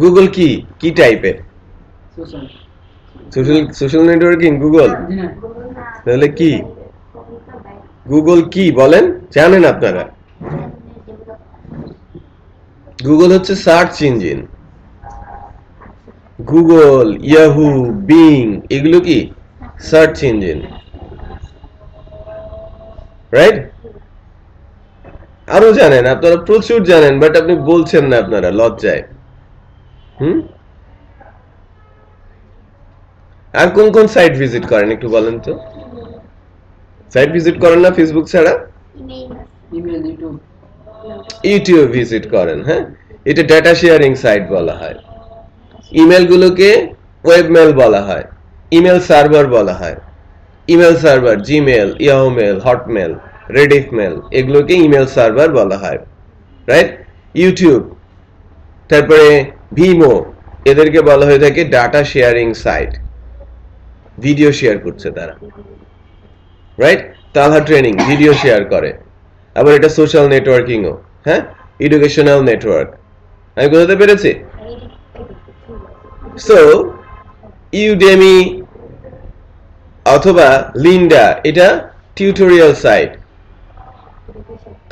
গুগল কি কি টাইপের? Social networking Google? তাহলে কি গুগল কি বলেন, জানেন আপনারা? গুগল হচ্ছে search engine. Google, Yahoo, being, এগুলো কি সার্চ ইঞ্জিন, রাইট? আরো জানেন আপনারা, প্রচুর জানেন, বাট আপনি বলছেন না, আপনারা লজ্জায়। আর কোন কোন সাইট ভিজিট করেন একটু বলেন তো? সাইট ভিজিট করেন না ফেসবুক ছাড়া? Email, YouTube. ইউটিউব ভিজিট করেন, হ্যাঁ? এটা ডেটা শেয়ারিং সাইট বলা হয়। ইমেল গুলোকে ওয়েবমেল বলা হয়, ইমেল সার্ভার বলা হয়। Email server Gmail, Yahoo mail, Hotmail, Rediff mail, এগুলোকে ইমেল সার্ভার বলা হয়, রাইট? ইউটিউব, তারপরে ভিমো, এদেরকে বলা হয়ে থাকে data sharing site. Video share করছে তারা, right? Talha training video share করে। আবার এটা সোশ্যাল নেটওয়ার্কিংও, হ্যাঁ, এডুকেশনাল নেটওয়ার্ক। আমি বুঝতে পেরেছি? সো ইউডেমি অথবা লিন্ডা, এটা টিউটোরিয়াল সাইট।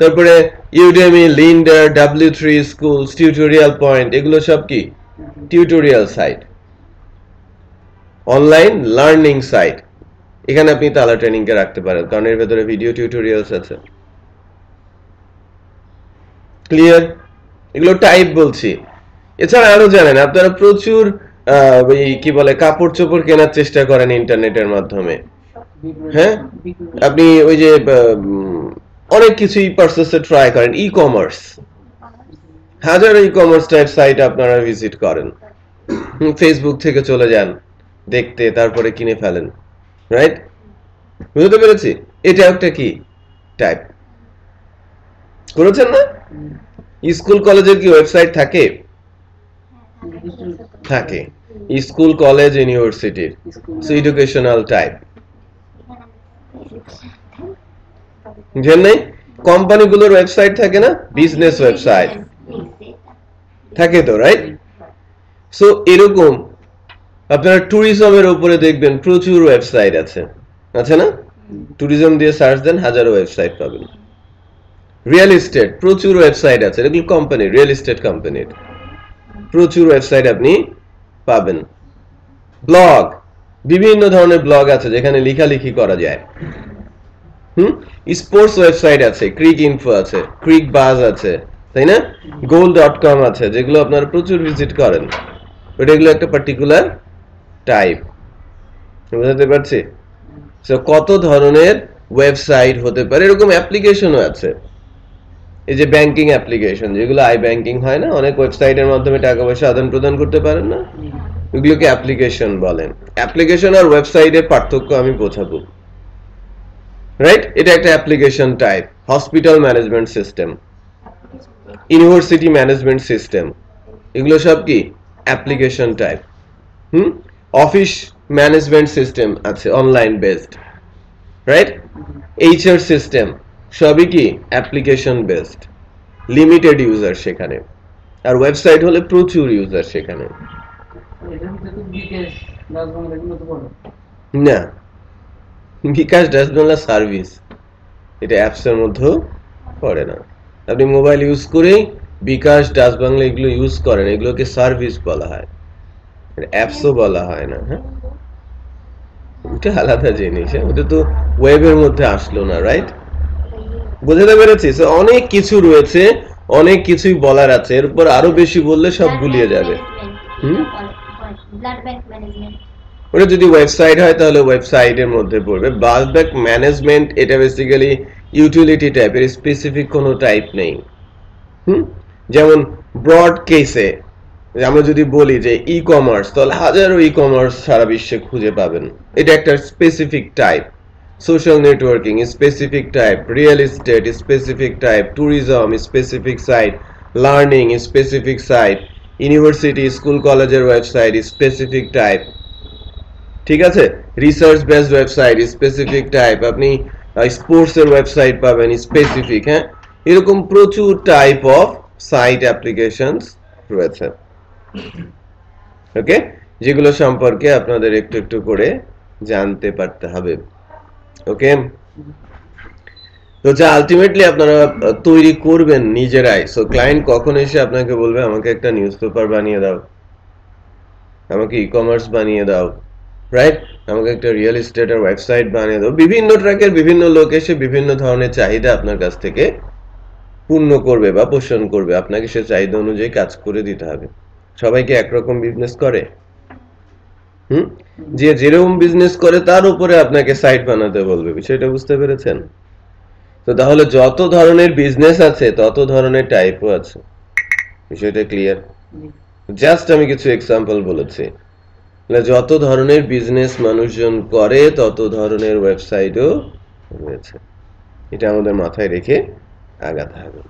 তারপরে Udemy, Lynda, W3 schools, tutorial point, এগুলো সব কি tutorial site, online learning site. এখানে আপনি তালা ট্রেনিং কে রাখতে পারেন, কারণ এর ভেতরে ভিডিও টিউটোরিয়ালস আছে। ক্লিয়ার? এগুলো টাইপ বলছি। এছাড়া আরো জানেন আপনারা, প্রচুর কি বলে, কাপড় চোপড় কেনার চেষ্টা করেন ইন্টারনেটের মাধ্যমে, হ্যাঁ? আপনি ওই যে অনেক কিছুই পারচেসে ট্রাই করেন, ই কমার্স, হাজার ই কমার্স টাইপ সাইট আপনারা ভিজিট করেন। ফেসবুক থেকে চলে যান দেখতে, তারপরে কিনে ফেলেন, রাইট? বুঝতে পেরেছি? এটা একটা কি টাইপ করেছেন না? স্কুল কলেজের কি ওয়েবসাইট থাকে? থাকে। স্কুল, কলেজ, ইউনিভার্সিটির এডুকেশনাল টাইপ। জানেন, কোম্পানিগুলোর ওয়েবসাইট থাকে না, বিজনেস ওয়েবসাইট থাকে তো, রাইট? সো এরকম আপনারা ট্যুরিজমের উপরে দেখবেন প্রচুর ওয়েবসাইট আছে, আছে না? ট্যুরিজম দিয়ে সার্চ দেন, হাজারো ওয়েবসাইট পাবেন। রিয়েল এস্টেট, প্রচুর ওয়েবসাইট আছে, এগুলো কোম্পানি, রিয়েল এস্টেট কোম্পানির প্রচুর ওয়েবসাইট আপনি পাবেন। ব্লগ, বিভিন্ন ধরনের ব্লগ আছে যেখানে লেখালেখি করা যায়। স্পোর্টস ওয়েবসাইট আছে, ক্রিক ইনফো আছে, ক্রিক বাজ আছে, তাই না? goal.com আছে, যেগুলো আপনারা প্রচুর ভিজিট করেন। এগুলো একটা পার্টিকুলার টাইপ, বুঝতে পারছি? সো কত ধরনের ওয়েবসাইট হতে পারে। এরকম অ্যাপ্লিকেশনও আছে, এই যে ব্যাংকিং অ্যাপ্লিকেশন, যেগুলো আই ব্যাংকিং হয় না, অনেক ওয়েবসাইটের মাধ্যমে টাকা পয়সা আদান প্রদান করতে পারেন না, এগুলোকে অ্যাপ্লিকেশন বলেন। অ্যাপ্লিকেশন আর ওয়েবসাইটের পার্থক্য আমি বোঝাবো, রাইট? এটা একটা application type. Hospital management system, university management system, এগুলো সব কি application type. Office management system আছে online based, right? HR system, সবই কি অ্যাপ্লিকেশন বেসড, লিমিটেড ইউজার সেখানে। আর ওয়েবসাইট হলে প্রচুর ইউজার সেখানে। না, বিকাশ ডাচ বাংলা সার্ভিস এটা অ্যাপস এর মধ্যে পড়ে না। আপনি মোবাইল ইউজ করে বিকাশ ডাচ বাংলা এগুলো ইউজ করেন, এগুলোকে সার্ভিস বলা হয়, অ্যাপসও বলা হয় না। হ্যাঁ, ওটা আলাদা জিনিস, ওটা তো ওয়েবের মধ্যে আসলো না, রাইট? বুঝতে পেরেছি। অনেক কিছু রয়েছে, অনেক কিছুই বলার আছে, এর উপর আরো বেশি বললে সব গুলিয়ে যাবে। ব্লাড ব্যাংক ম্যানেজমেন্ট, ওটা যদি ওয়েবসাইট হয় তাহলে ওয়েবসাইটের মধ্যে পড়বে। ব্লাড ব্যাংক ম্যানেজমেন্ট এটা বেসিক্যালি ইউটিলিটি টাইপের, স্পেসিফিক কোনো টাইপ নেই। যেমন ব্রড কেসে আমরা যদি বলি যে ই কমার্স, তাহলে হাজারো ই কমার্স সারা বিশ্বে খুঁজে পাবেন, এটা একটা specific type. Social networking specific type, real estate specific type, tourism specific site, learning specific site, university school কলেজের ওয়েবসাইট স্পেসিফিক টাইপ, ঠিক আছে? Research based website specific type, আপনি স্পোর্টস এর ওয়েবসাইট পাবেন স্পেসিফিক। হ্যাঁ, এরকম প্রচুর টাইপ অফ সাইট অ্যাপ্লিকেশনস রয়েছে, ওকে, যেগুলো সম্পর্কে আপনাদের একটু একটু করে জানতে পারতে হবে। ওকে, তো যা আলটিমেটলি আপনারা তৈরি করবেন নিজেরাই। সো ক্লায়েন্ট কখন এসে আপনাকে বলবে আমাকে একটা নিউজ পেপার বানিয়ে দাও, আমাকে ই কমার্স বানিয়ে দাও, রাইট, আমাকে একটা রিয়েল এস্টেটের ওয়েবসাইট বানিয়ে দাও, বিভিন্ন ট্র্যাকের বিভিন্ন লোক এসে বিভিন্ন ধরনের চাহিদা আপনার কাছ থেকে পূর্ণ করবে বা পোষণ করবে, আপনাকে সে চাহিদা অনুযায়ী কাজ করে দিতে হবে। সবাইকে একরকম বিজনেস করে? যে যেরকম বিজনেস করে তার উপরে আপনাকে সাইট বানাতে বলবে, বিষয়টা বুঝতে পেরেছেন? তো তাহলে যত ধরনের বিজনেস আছে তত ধরনের টাইপও আছে, বিষয়টা ক্লিয়ার? জাস্ট আমি কিছু এক্সাম্পল বলেছি। যত ধরনের বিজনেস মানুষজন করে তত ধরনের ওয়েবসাইটও রয়েছে, এটা আমাদের মাথায় রেখে আগাতে হবে।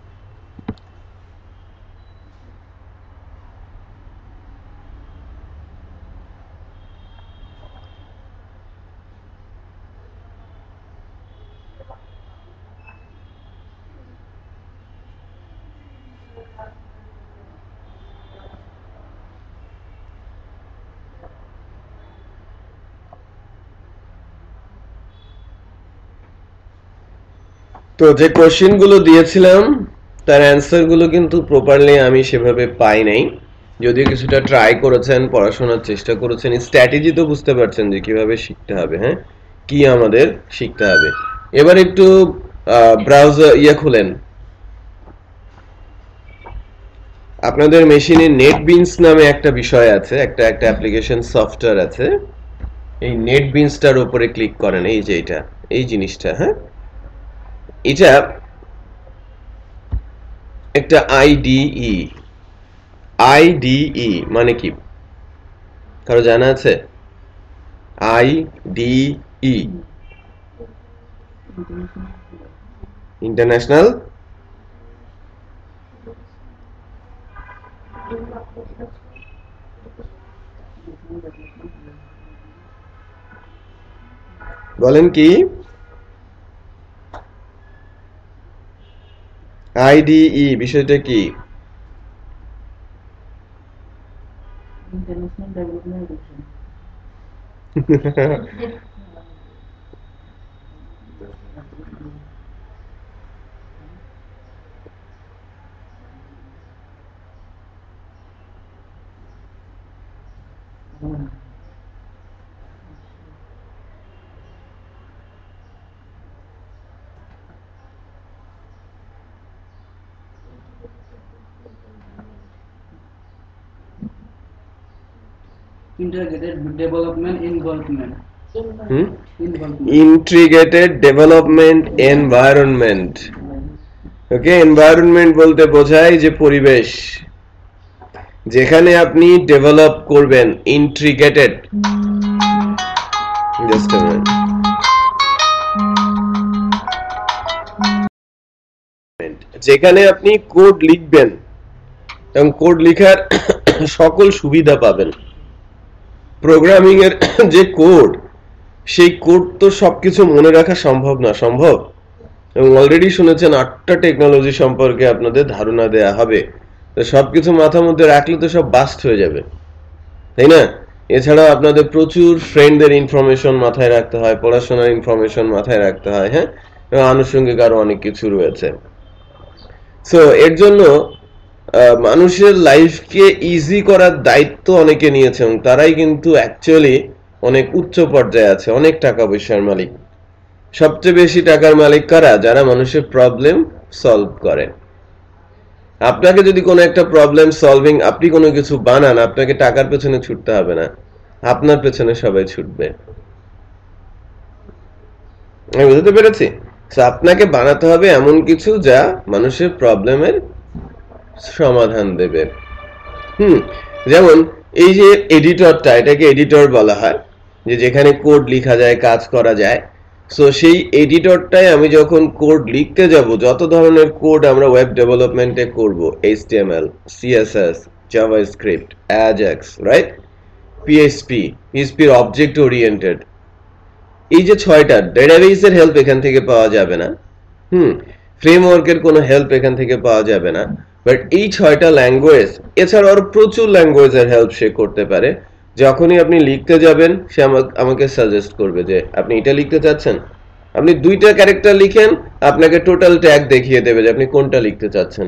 তো যে কোশ্চেন গুলো দিয়েছিলাম তার অ্যান্সার গুলো কিন্তু প্রপারলি আমি সেভাবে পাই নাই, যদিও কিছুটা ট্রাই করেছেন, পড়াশোনার চেষ্টা করেছেন, স্ট্র্যাটেজি তো বুঝতে পারছেন যে কিভাবে শিখতে হবে, হ্যাঁ, কি আমাদের শিখতে হবে। এবার একটু ব্রাউজার খুলেন, আপনাদের মেশিনে নেটবিনস নামে একটা বিষয় আছে, একটা অ্যাপ্লিকেশন সফটওয়্যার আছে, এই নেটবিনসটার উপরে ক্লিক করেন, এই যে এটা, এই জিনিসটা, হ্যাঁ, এটা একটা আইডিই মানে কি কারো জানা আছে? আইডিই ইন্টারন্যাশনাল বলেন কি? আইডিই বিষয়টা কি? International development education. Integrated development involvement. Integrated development environment. ওকে, এনভায়রনমেন্ট বলতে বোঝায় যে পরিবেশ যেখানে আপনি ডেভেলপ করবেন। ইন্টিগ্রেটেড, জাস্ট আ মিনিট, যেখানে আপনি কোড লিখবেন এবং কোড লেখার সকল সুবিধা পাবেন। প্রোগ্রামিং এর যে কোড, সেই কোড তো সবকিছু মনে রাখা সম্ভব না, সম্ভব? এবং অলরেডি শুনেছেন 8টা টেকনোলজি সম্পর্কে আপনাদের ধারণা দেয়া হবে, তো সবকিছু মাথার মধ্যে রাখলে তো সব বাস্ট হয়ে যাবে, তাই না? এছাড়াও আপনাদের প্রচুর ফ্রেন্ডদের ইনফরমেশন মাথায় রাখতে হয়, পড়াশোনার ইনফরমেশন মাথায় রাখতে হয়, হ্যাঁ, এবং আনুষঙ্গিক আরো অনেক কিছু রয়েছে। সো এর জন্য মানুষের লাইফকে ইজি করার দায়িত্ব অনেকে নিয়েছে এবং তারাই কিন্তু অ্যাকচুয়ালি অনেক উচ্চ পর্যায়ে আছে, অনেক টাকা পয়সার মালিক। সবচেয়ে বেশি টাকার মালিক কারা? যারা মানুষের প্রবলেম সলভ করে। আপনাকে যদি কোনো একটা প্রবলেম সলভিং আপনি কোনো কিছু বানান, আপনাকে টাকার পেছনে ছুটতে হবে না, আপনার পেছনে সবাই ছুটবে। আমি বুঝতে পেরেছি? আপনাকে বানাতে হবে এমন কিছু যা মানুষের প্রবলেমের সমাধান দেবে। যেমন এই যে এডিটরটা, এটাকে এডিটর বলা হয়, যে যেখানে কোড লেখা যায়, কাজ করা যায়। সো সেই এডিটরটাই আমি যখন কোড লিখতে যাব, যত ধরনের কোড আমরা ওয়েব ডেভেলপমেন্টে করব, HTML, CSS, JavaScript, Ajax, right, PHP এর অবজেক্ট ওরিয়েন্টেড, এই যে 6টা, ডেটাবেসের হেল্প এখান থেকে পাওয়া যাবে না, ফ্রেমওয়ার্কের কোনো হেল্প এখান থেকে পাওয়া যাবে না, বাট এই 6টা ল্যাঙ্গুয়েজ এছাড়া আরো প্রচুর ল্যাঙ্গুয়েজের হেল্প সে করতে পারে। যখনই আপনি লিখতে যাবেন, সে আমাকে সাজেস্ট করবে যে আপনি এটা লিখতে চাচ্ছেন, আপনি 2টা ক্যারেক্টার লিখেন, আপনাকে টোটাল ট্যাগ দেখিয়ে দেবে যে আপনি কোনটা লিখতে চাচ্ছেন।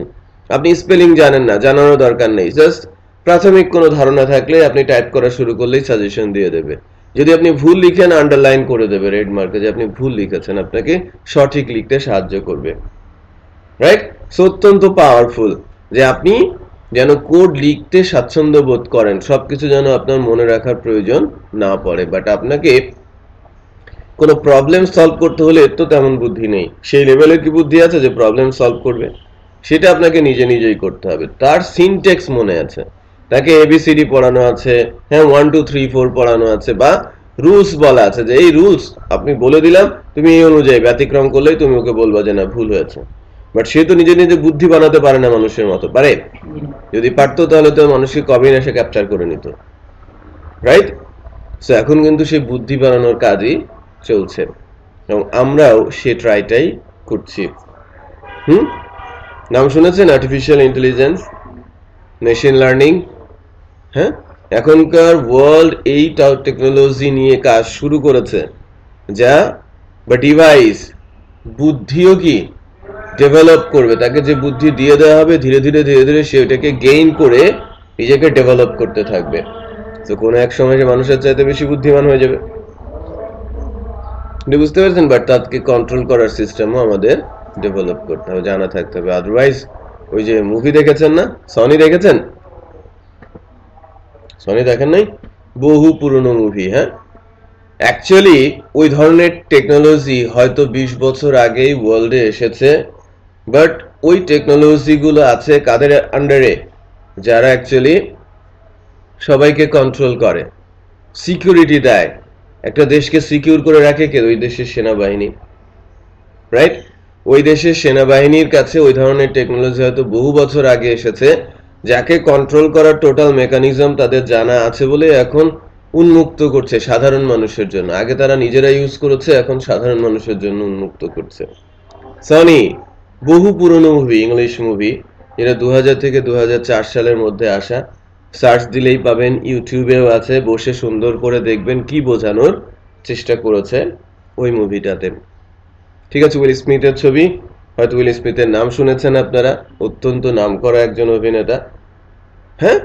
আপনি স্পেলিং জানেন না, জানারও দরকার নেই, জাস্ট প্রাথমিক কোনো ধারণা থাকলে আপনি টাইপ করা শুরু করলেই সাজেশন দিয়ে দেবে। যদি আপনি ভুল লিখেন, আন্ডারলাইন করে দেবে রেড মার্কে যে আপনি ভুল লিখেছেন, আপনাকে সঠিক লিখতে সাহায্য করবে, রাইট। সো অত্যন্ত পাওয়ারফুল যে আপনি যেন কোড লিখতে স্বাচ্ছন্দ্য বোধ করেন, সবকিছু যেন আপনার মনে রাখার প্রয়োজন না পড়ে। বাট আপনাকে কোনো প্রবলেম সলভ করতে হলে এর তো তেমন বুদ্ধি নেই, সেই লেভেলের কি বুদ্ধি আছে যে প্রবলেম সলভ করবে? সেটা আপনাকে নিজে নিজেই করতে হবে। তার সিনট্যাক্স মনে আছে, তাকে ABCD পড়ানো আছে, হ্যাঁ 1 2 3 4 পড়ানো আছে, বা রুলস বলা আছে যে এই রুলস আপনি বলে দিলাম, তুমি এই অনুযায়ী ব্যতিক্রম করলেই তুমি ওকে বলবা যে না ভুল হয়েছে। বাট সে তো নিজে নিজে বুদ্ধি বানাতে পারে না মানুষের মতো, পারে? যদি পারতো তাহলে তো মানুষকে কবেই না সে ক্যাপচার করে নিত, রাইট। সো এখন কিন্তু সেই বুদ্ধি বানানোর কাজই চলছে এবং আমরাও সে ট্রাইটাই করছি। নাম শুনেছেন আর্টিফিশিয়াল ইন্টেলিজেন্স, মেশিন লার্নিং? হ্যাঁ, এখনকার ওয়ার্ল্ড এই টেকনোলজি নিয়ে কাজ শুরু করেছে, যা বা ডিভাইস বুদ্ধিও কি ডেভেলপ করবে। তাকে যে বুদ্ধি দিয়ে দেওয়া হবে, ধীরে ধীরে ধীরে ধীরে সে ওটাকে গেইন করে নিজেকে ডেভেলপ করতে থাকবে। তো কোনো এক সময় সে মানুষের চাইতে বেশি বুদ্ধিমান হয়ে যাবে, বুঝতে পারছেন? বাট তাকে কন্ট্রোল করার সিস্টেমও আমাদের ডেভেলপ করতে হবে, জানা থাকতে হবে। আদারওয়াইজ ওই যে মুভি দেখেছেন না, সনি দেখেছেন? সনি দেখেন নাই? বহু পুরনো মুভি, হ্যাঁ। অ্যাকচুয়ালি ওই ধরনের টেকনোলজি হয়তো 20 বছর আগেই ওয়ার্ল্ডে এসেছে, বাট ওই টেকনোলজিগুলো আছে কাদের আন্ডারে? যারা অ্যাকচুয়ালি সবাইকে কন্ট্রোল করে, সিকিউরিটি দেয়। একটা দেশকে সিকিউর করে রাখে কে? ওই দেশের সেনাবাহিনী, রাইট। ওই দেশের সেনাবাহিনীর কাছে ওই ধরনের টেকনোলজি হয়তো বহু বছর আগে এসেছে, যাকে কন্ট্রোল করার টোটাল মেকানিজম তাদের জানা আছে বলে এখন উন্মুক্ত করছে সাধারণ মানুষের জন্য। আগে তারা নিজেরা ইউজ করেছে, এখন সাধারণ মানুষের জন্য উন্মুক্ত করছে। সনি বহু পুরনো মুভি, ইংলিশ মুভি, যেটা 2000 থেকে 2004 সালের মধ্যে আসা। সার্চ দিলেই পাবেন, ইউটিউবেও আছে, বসে সুন্দর করে দেখবেন কি বোঝানোর চেষ্টা করেছে ওই মুভিটাতে। ঠিক আছে, উইল স্মিথের ছবি, হয়তো উইল স্মিথের নাম শুনেছেন আপনারা, অত্যন্ত নামকরা একজন অভিনেতা, হ্যাঁ।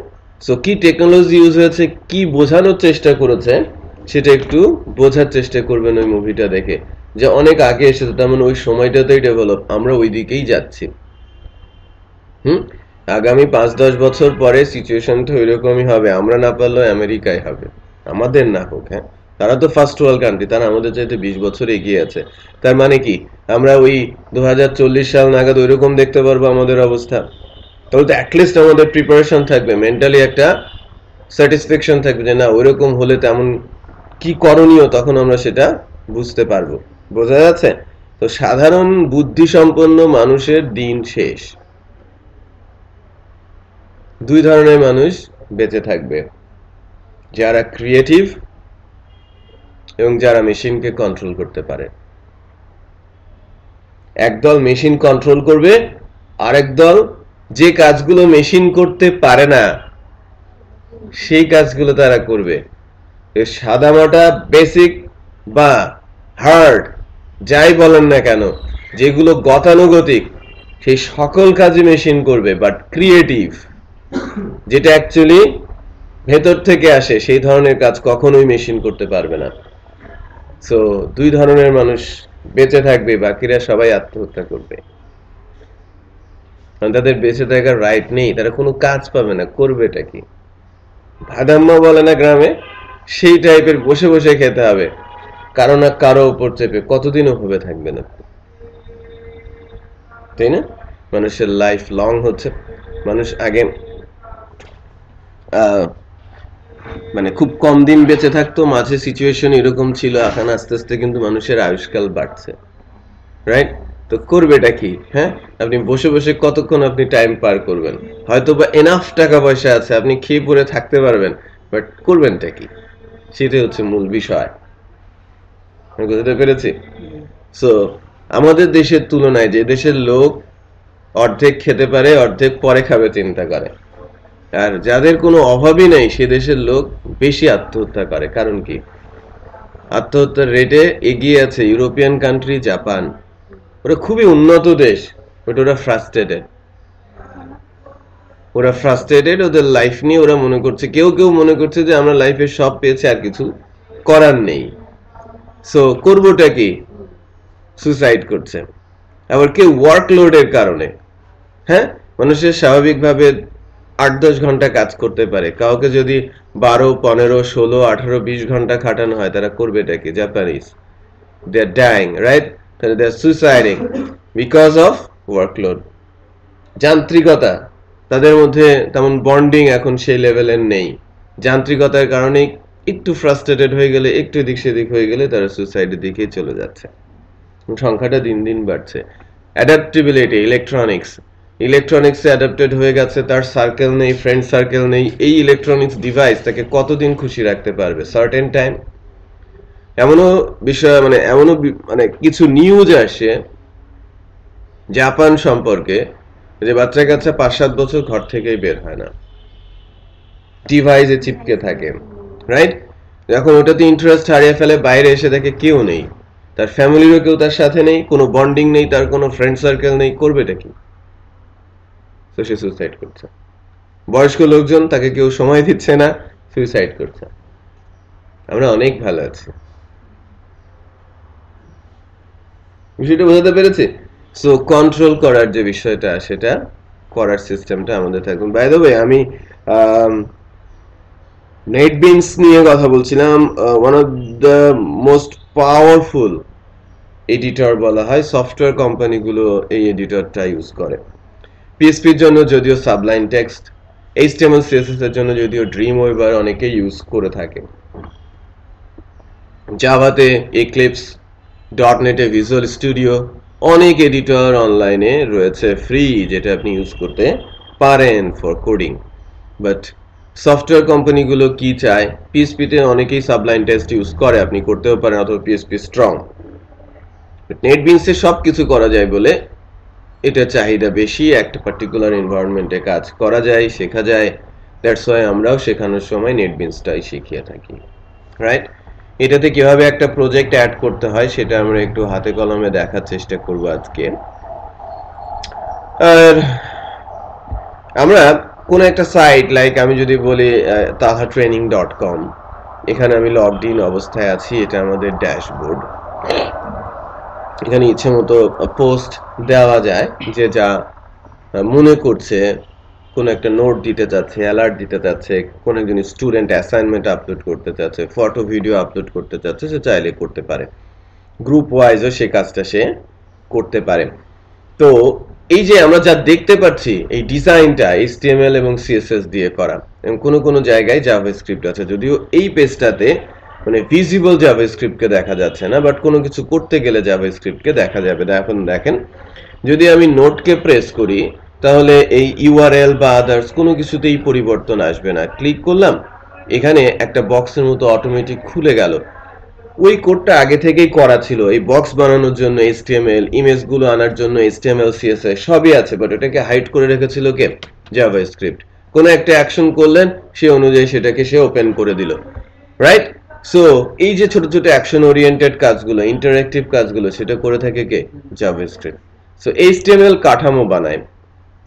সো কি টেকনোলজি ইউজ হয়েছে, কি বোঝানোর চেষ্টা করেছে, সেটা একটু বোঝার চেষ্টা করবেন ওই মুভিটা দেখে, যে অনেক আগে এসেছে, তেমন ওই সময়টাতেই ডেভেলপ, আমরা ওই দিকেই যাচ্ছি। আগামী 5-10 বছর পরে সিচুয়েশনটা ওইরকমই হবে, আমরা না পারলেও আমেরিকায় হবে, আমাদের না হোক, হ্যাঁ। তারা তো ফার্স্ট ওয়ার্ল্ড কান্ট্রি, তারা আমাদের চাইতে 20 বছর এগিয়ে আছে। তার মানে কি আমরা ওই 2040 সাল নাগাদ ওইরকম দেখতে পারবো আমাদের অবস্থা? তাহলে তো অ্যাটলিস্ট আমাদের প্রিপারেশন থাকবে, মেন্টালি একটা স্যাটিসফ্যাকশন থাকবে যে না ওইরকম হলে তেমন কি করণীয়, তখন আমরা সেটা বুঝতে পারবো। বোঝা যাচ্ছে? তো সাধারণ বুদ্ধি সম্পন্ন মানুষের দিন শেষ। 2 ধরনের মানুষ বেঁচে থাকবে, যারা ক্রিয়েটিভ এবং যারা মেশিনকে কন্ট্রোল করতে পারে। একদল মেশিন কন্ট্রোল করবে, আরেক দল যে কাজগুলো মেশিন করতে পারে না সেই কাজগুলো তারা করবে। এই সাদামাটা বেসিক বা হার্ড যাই বলেন না কেন, যেগুলো গতানুগতিক সেই সকল কাজই মেশিন করবে, বাট ক্রিয়েটিভ যেটা অ্যাকচুয়ালি ভেতর থেকে আসে সেই ধরনের কাজ কখনোই মেশিন করতে পারবে না। সো দুই ধরনের মানুষ বেঁচে থাকবে, বাকিরা সবাই আত্মহত্যা করবে। তাদের বেঁচে থাকার রাইট নেই, তারা কোনো কাজ পাবে না, করবেটা কি? ভাদাম্মা বলে না গ্রামে, সেই টাইপের বসে বসে খেতে হবে, কারো না কারো উপর চেপে কতদিনও হবে থাকবে না, তাই না? মানুষের লাইফ লং হচ্ছে, মানুষ আগে মানে খুব কম দিন বেঁচে থাকতো, মাঝে সিচুয়েশন এরকম ছিল, এখন আস্তে আস্তে কিন্তু মানুষের আয়ুষ্কাল বাড়ছে, রাইট? তো করবেটা কি? হ্যাঁ, আপনি বসে বসে কতক্ষণ আপনি টাইম পার করবেন? হয়তো বা এনাফ টাকা পয়সা আছে, আপনি খেয়ে পরে থাকতে পারবেন, বাট করবেনটা কি? সেটাই হচ্ছে মূল বিষয়। বুঝতে পেরেছি? সো আমাদের দেশের তুলনায় যে দেশের লোক অর্ধেক খেতে পারে, অর্ধেক পরে খাবে চিন্তা করে, আর যাদের কোনো অভাবই নেই সে দেশের লোক বেশি আত্মহত্যা করে। কারণ কি? আত্মহত্যার রেটে এগিয়ে আছে ইউরোপিয়ান কান্ট্রি, জাপান। ওরা খুবই উন্নত দেশ, বাট ওরা ফ্রাস্ট্রেটেড। ওদের লাইফ নিয়ে ওরা মনে করছে, কেউ কেউ মনে করছে যে আমরা লাইফে সব পেয়েছি, আর কিছু করার নেই। সো করবোটা কি? সুসাইড করছে। আবার কেউ ওয়ার্কলোডের কারণে, হ্যাঁ, মানুষের স্বাভাবিকভাবে 8-10 ঘন্টা কাজ করতে পারে, কাউকে যদি 12, 15, 16, 18, 20 ঘন্টা খাটানো হয়, তারা করবেটা কি? Japanese, they are dying, right? They are suiciding because of workload. যান্ত্রিকতা, তাদের মধ্যে তেমন বন্ডিং এখন সেই লেভেলের নেই। যান্ত্রিকতার কারণে একটু ফ্রাস্ট্রেটেড হয়ে গেলে, একটু এদিক সেদিক হয়ে গেলে তারা সুইসাইডের দিকে চলে যাচ্ছে। সংখ্যাটা দিন দিন বাড়ছে। অ্যাডাপ্টেবিলিটি, ইলেকট্রনিক্সে অ্যাডাপ্টেড হয়ে গেছে, তার সার্কেল নেই, ফ্রেন্ড সার্কেল নেই। এই ইলেকট্রনিক্স ডিভাইস তাকে কতদিন খুশি রাখতে পারবে? Certain time. এমনও বিষয়, মানে কিছু নিউজ আসে জাপান সম্পর্কে, যে বাচ্চা কাচ্চা 5-7 বছর ঘর থেকেই বের হয় না, ডিভাইসে চিপকে থাকে, রাইট? এখন ওটাতে ইন্টারেস্ট হারিয়ে ফেলে, বাইরে এসে দেখে কেউ নেই, তার ফ্যামিলিরও কেউ তার সাথে নেই, কোনো বন্ডিং নেই, তার কোনো ফ্রেন্ড সার্কেল নেই, করবেটা কি? তো সে সুইসাইড করছে। বয়স্ক লোকজন, তাকে কেউ সময় দিচ্ছে না, সুইসাইড করছে। আমরা অনেক ভালো আছি, বিষয়টা বোঝাতে পেরেছি? সো কন্ট্রোল করার যে বিষয়টা, সেটা করার সিস্টেমটা আমাদের থাকবে। বাই দ্য ওয়ে, আমি নেটবিনস নিয়ে কথা বলছিলাম। One of the most powerful editor বলা হয়, সফটওয়্যার কোম্পানিগুলো এই এডিটরটা ইউজ করে। পিএসপির জন্য যদিও সাবলাইন টেক্সট, এইচটিএমএল সিএসএস এর জন্য যদিও ড্রিমওয়েভার অনেকে ইউজ করে থাকে, জাভাতে এক্লিপস, ডটনেটে ভিজুয়াল স্টুডিও, অনেক এডিটর অনলাইনে রয়েছে ফ্রি, যেটা আপনি ইউজ করতে পারেন ফর কোডিং। বাট সফটওয়্যার কোম্পানিগুলো কি চায়? পিএসপিতে অনেকেই সাবলাইন টেক্সট ইউজ করে, আপনি করতেও পারেন, অথবা পিএসপি স্ট্রং। নেটবিনসে সব কিছু করা যায় বলে এটা চাহিদা বেশি, একটা পার্টিকুলার এনভায়রনমেন্টে কাজ করা যায়, শেখা যায়। দ্যাটস ওয়াই আমরাও শেখানোর সময় নেটবিনসটাই শিখিয়ে থাকি, রাইট? এটাতে কিভাবে একটা প্রজেক্ট অ্যাড করতে হয় সেটা আমরা একটু হাতে কলমে দেখার চেষ্টা করব আজকে। আর আমরা কোন একটা সাইট, লাইক আমি যদি বলি tahatraining.com, এখানে আমি লগড ইন অবস্থায় আছি, এটা আমাদের ড্যাশবোর্ড। এখানে ইচ্ছে মতো পোস্ট দেওয়া যায়, যে যা মনে করছে, কোন একটা নোট দিতে চাচ্ছে, অ্যালার্ট দিতে চাচ্ছে, কোন একজন স্টুডেন্ট অ্যাসাইনমেন্ট আপলোড করতে চাচ্ছে, ফটো ভিডিও আপলোড করতে চাচ্ছে, সে চাইলে করতে পারে। গ্রুপ ওয়াইজও সে কাজটা সে করতে পারে। তো এই যে আমরা যা দেখতে পাচ্ছি, এই ডিজাইনটা HTML এবং CSS দিয়ে করা, এবং কোনো কোনো জায়গায় জাভাস্ক্রিপ্ট আছে, যদিও এই পেজটাতে মানে ভিজিবল জাভাস্ক্রিপ্টকে দেখা যাচ্ছে না, বাট কোনো কিছু করতে গেলে জাভাস্ক্রিপ্টকে দেখা যাবে। এখন দেখেন, যদি আমি নোটকে প্রেস করি, তাহলে এই ইউআরএল বা আদার্স কোনো কিছুতেই পরিবর্তন আসবে না। ক্লিক করলাম, এখানে একটা বক্সের মতো অটোমেটিক খুলে গেল। ওই কোডটা আগে থেকেই করা ছিল, এই বক্স বানানোর জন্য HTML, ইমেজগুলো আনার জন্য HTML, CSS সবই আছে, বাট ওটাকে হাইড করে রেখেছিল কে? জাভাস্ক্রিপ্ট। কোনো একটা অ্যাকশন করলেন, সে অনুযায়ী সেটাকে সে ওপেন করে দিল, রাইট? সো এই যে ছোট ছোট অ্যাকশন ওরিয়েন্টেড কাজগুলো, ইন্টারঅ্যাক্টিভ কাজগুলো, সেটা করে থাকে কে? জাভাস্ক্রিপ্ট। সো এইচটিএমএল কাঠামো বানায়,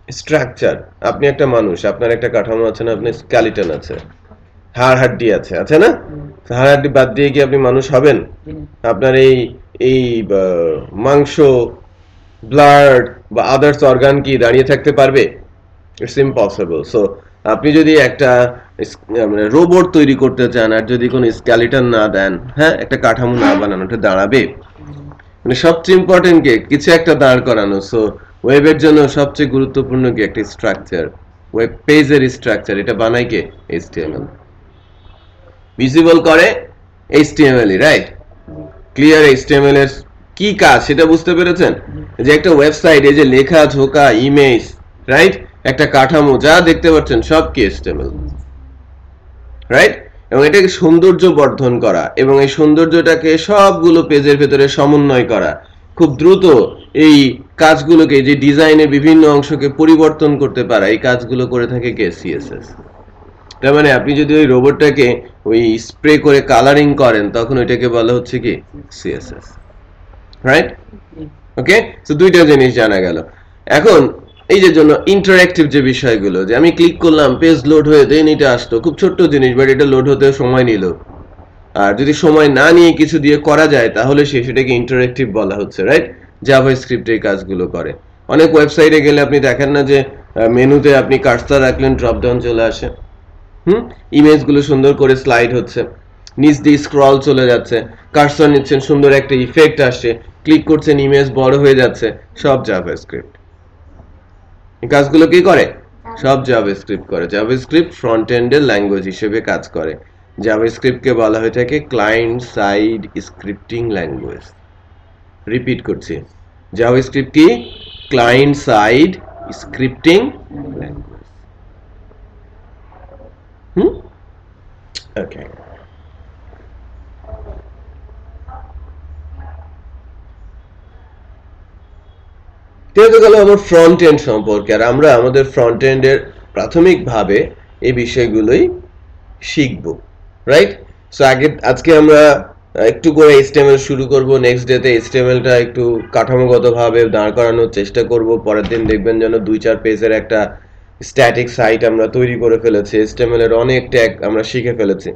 স্ট্রাকচার। আপনি একটা মানুষ, আপনার একটা কাঠামো আছে না, আপনার স্কেলিটন আছে, হাড় হাড্ডি আছে না? হাড় হাড্ডি বাদ দিয়ে কি আপনি মানুষ হবেন? আপনার এই এই মাংস, ব্লাড বা আদার্স অর্গান কি দাঁড়িয়ে থাকতে পারবে? It's impossible. সো আপনি যদি একটা মানে রোবট তৈরি করতে চান আর যদি কোনো স্কেলিটন না দেন, হ্যাঁ, একটা কাঠামো না বানানো, ওটা দাঁড়াবে? মানে সবচেয়ে ইম্পর্টেন্ট কি? কিছু একটা দাঁড় করানো। সো ওয়েবের জন্য সবচেয়ে গুরুত্বপূর্ণ কি? একটা স্ট্রাকচার, ওয়েব পেজের স্ট্রাকচার। এটা বানায় কে? এইচটিএমএল। ভিজিবল করে এইচটিএমএল, রাইট? ক্লিয়ার? এইচটিএমএল এর কি কাজ সেটা বুঝতে পেরেছেন? যে একটা ওয়েবসাইটে যে লেখা ঝোকা ইমেজ, রাইট, একটা কাঠামো যা দেখতে পাচ্ছেন সব কি? HTML, right? এবং এটাকে সৌন্দর্য বর্ধন করা এবং এই সৌন্দর্যটাকে সবগুলো পেজের ভেতরে সমন্বয় করা, খুব দ্রুত এই কাজগুলোকে, যে ডিজাইনের বিভিন্ন অংশকে পরিবর্তন করতে পারা, এই কাজগুলো করে থাকে কে? সিএসএস। তার মানে আপনি যদি ওই রোবটটাকে ওই স্প্রে করে কালারিং করেন, তখন ওইটাকে বলা হচ্ছে কি? CSS, right? ওকে, তো দুইটা জিনিস জানা গেল। এখন এই যে জন্য ইন্টারঅ্যাক্টিভ যে বিষয়গুলো, যে আমি ক্লিক করলাম, পেজ লোড হয়ে দেন এটা আসতো, খুব ছোট্ট জিনিস, বাট এটা লোড হতে সময় নিল। আর যদি সময় না নিয়ে কিছু দিয়ে করা যায়, তাহলে সেটাকে ইন্টারঅ্যাক্টিভ বলা হচ্ছে, রাইট? জাভাস্ক্রিপ্ট এই কাজগুলো করে। অনেক ওয়েবসাইটে গেলে আপনি দেখেন না যে মেনুতে আপনি কার্সর রাখলেন, ড্রপ ডাউন চলে আসে, ইমেজগুলো সুন্দর করে স্লাইড হচ্ছে, নিচ দিয়ে স্ক্রল চলে যাচ্ছে, কার্সর নিচ্ছেন, সুন্দর একটা ইফেক্ট আসছে, ক্লিক করছেন, ইমেজ বড় হয়ে যাচ্ছে, সব জাভাস্ক্রিপ্ট। এই কাজগুলো কি করে? সব জাভাস্ক্রিপ্ট করে। জাভাস্ক্রিপ্ট ফ্রন্ট এন্ডের ল্যাঙ্গুয়েজ হিসেবে কাজ করে। জাভাস্ক্রিপ্টকে বলা হয়ে থাকে client side scripting language. Repeat করছি, জাভাস্ক্রিপ্ট কি? Client side scripting language. Okay, তো গেল আমার ফ্রন্ট এন্ড সম্পর্কে। আর আমরা আমাদের ফ্রন্ট এন্ডের প্রাথমিকভাবে এই বিষয়গুলোই শিখব, রাইট? সো আজকে আমরা একটু করে এইচটিএমএল শুরু করব, নেক্সট ডেতে এইচটিএমএলটা একটু কাঠামোগতভাবে দাঁড় করানোর চেষ্টা করব। পরের দিন দেখবেন যেন 2-4 পেজের একটা স্ট্যাটিক সাইট আমরা তৈরি করে ফেলেছি, এইচটিএমএল এর অনেক ট্যাগ আমরা শিখে ফেলেছি।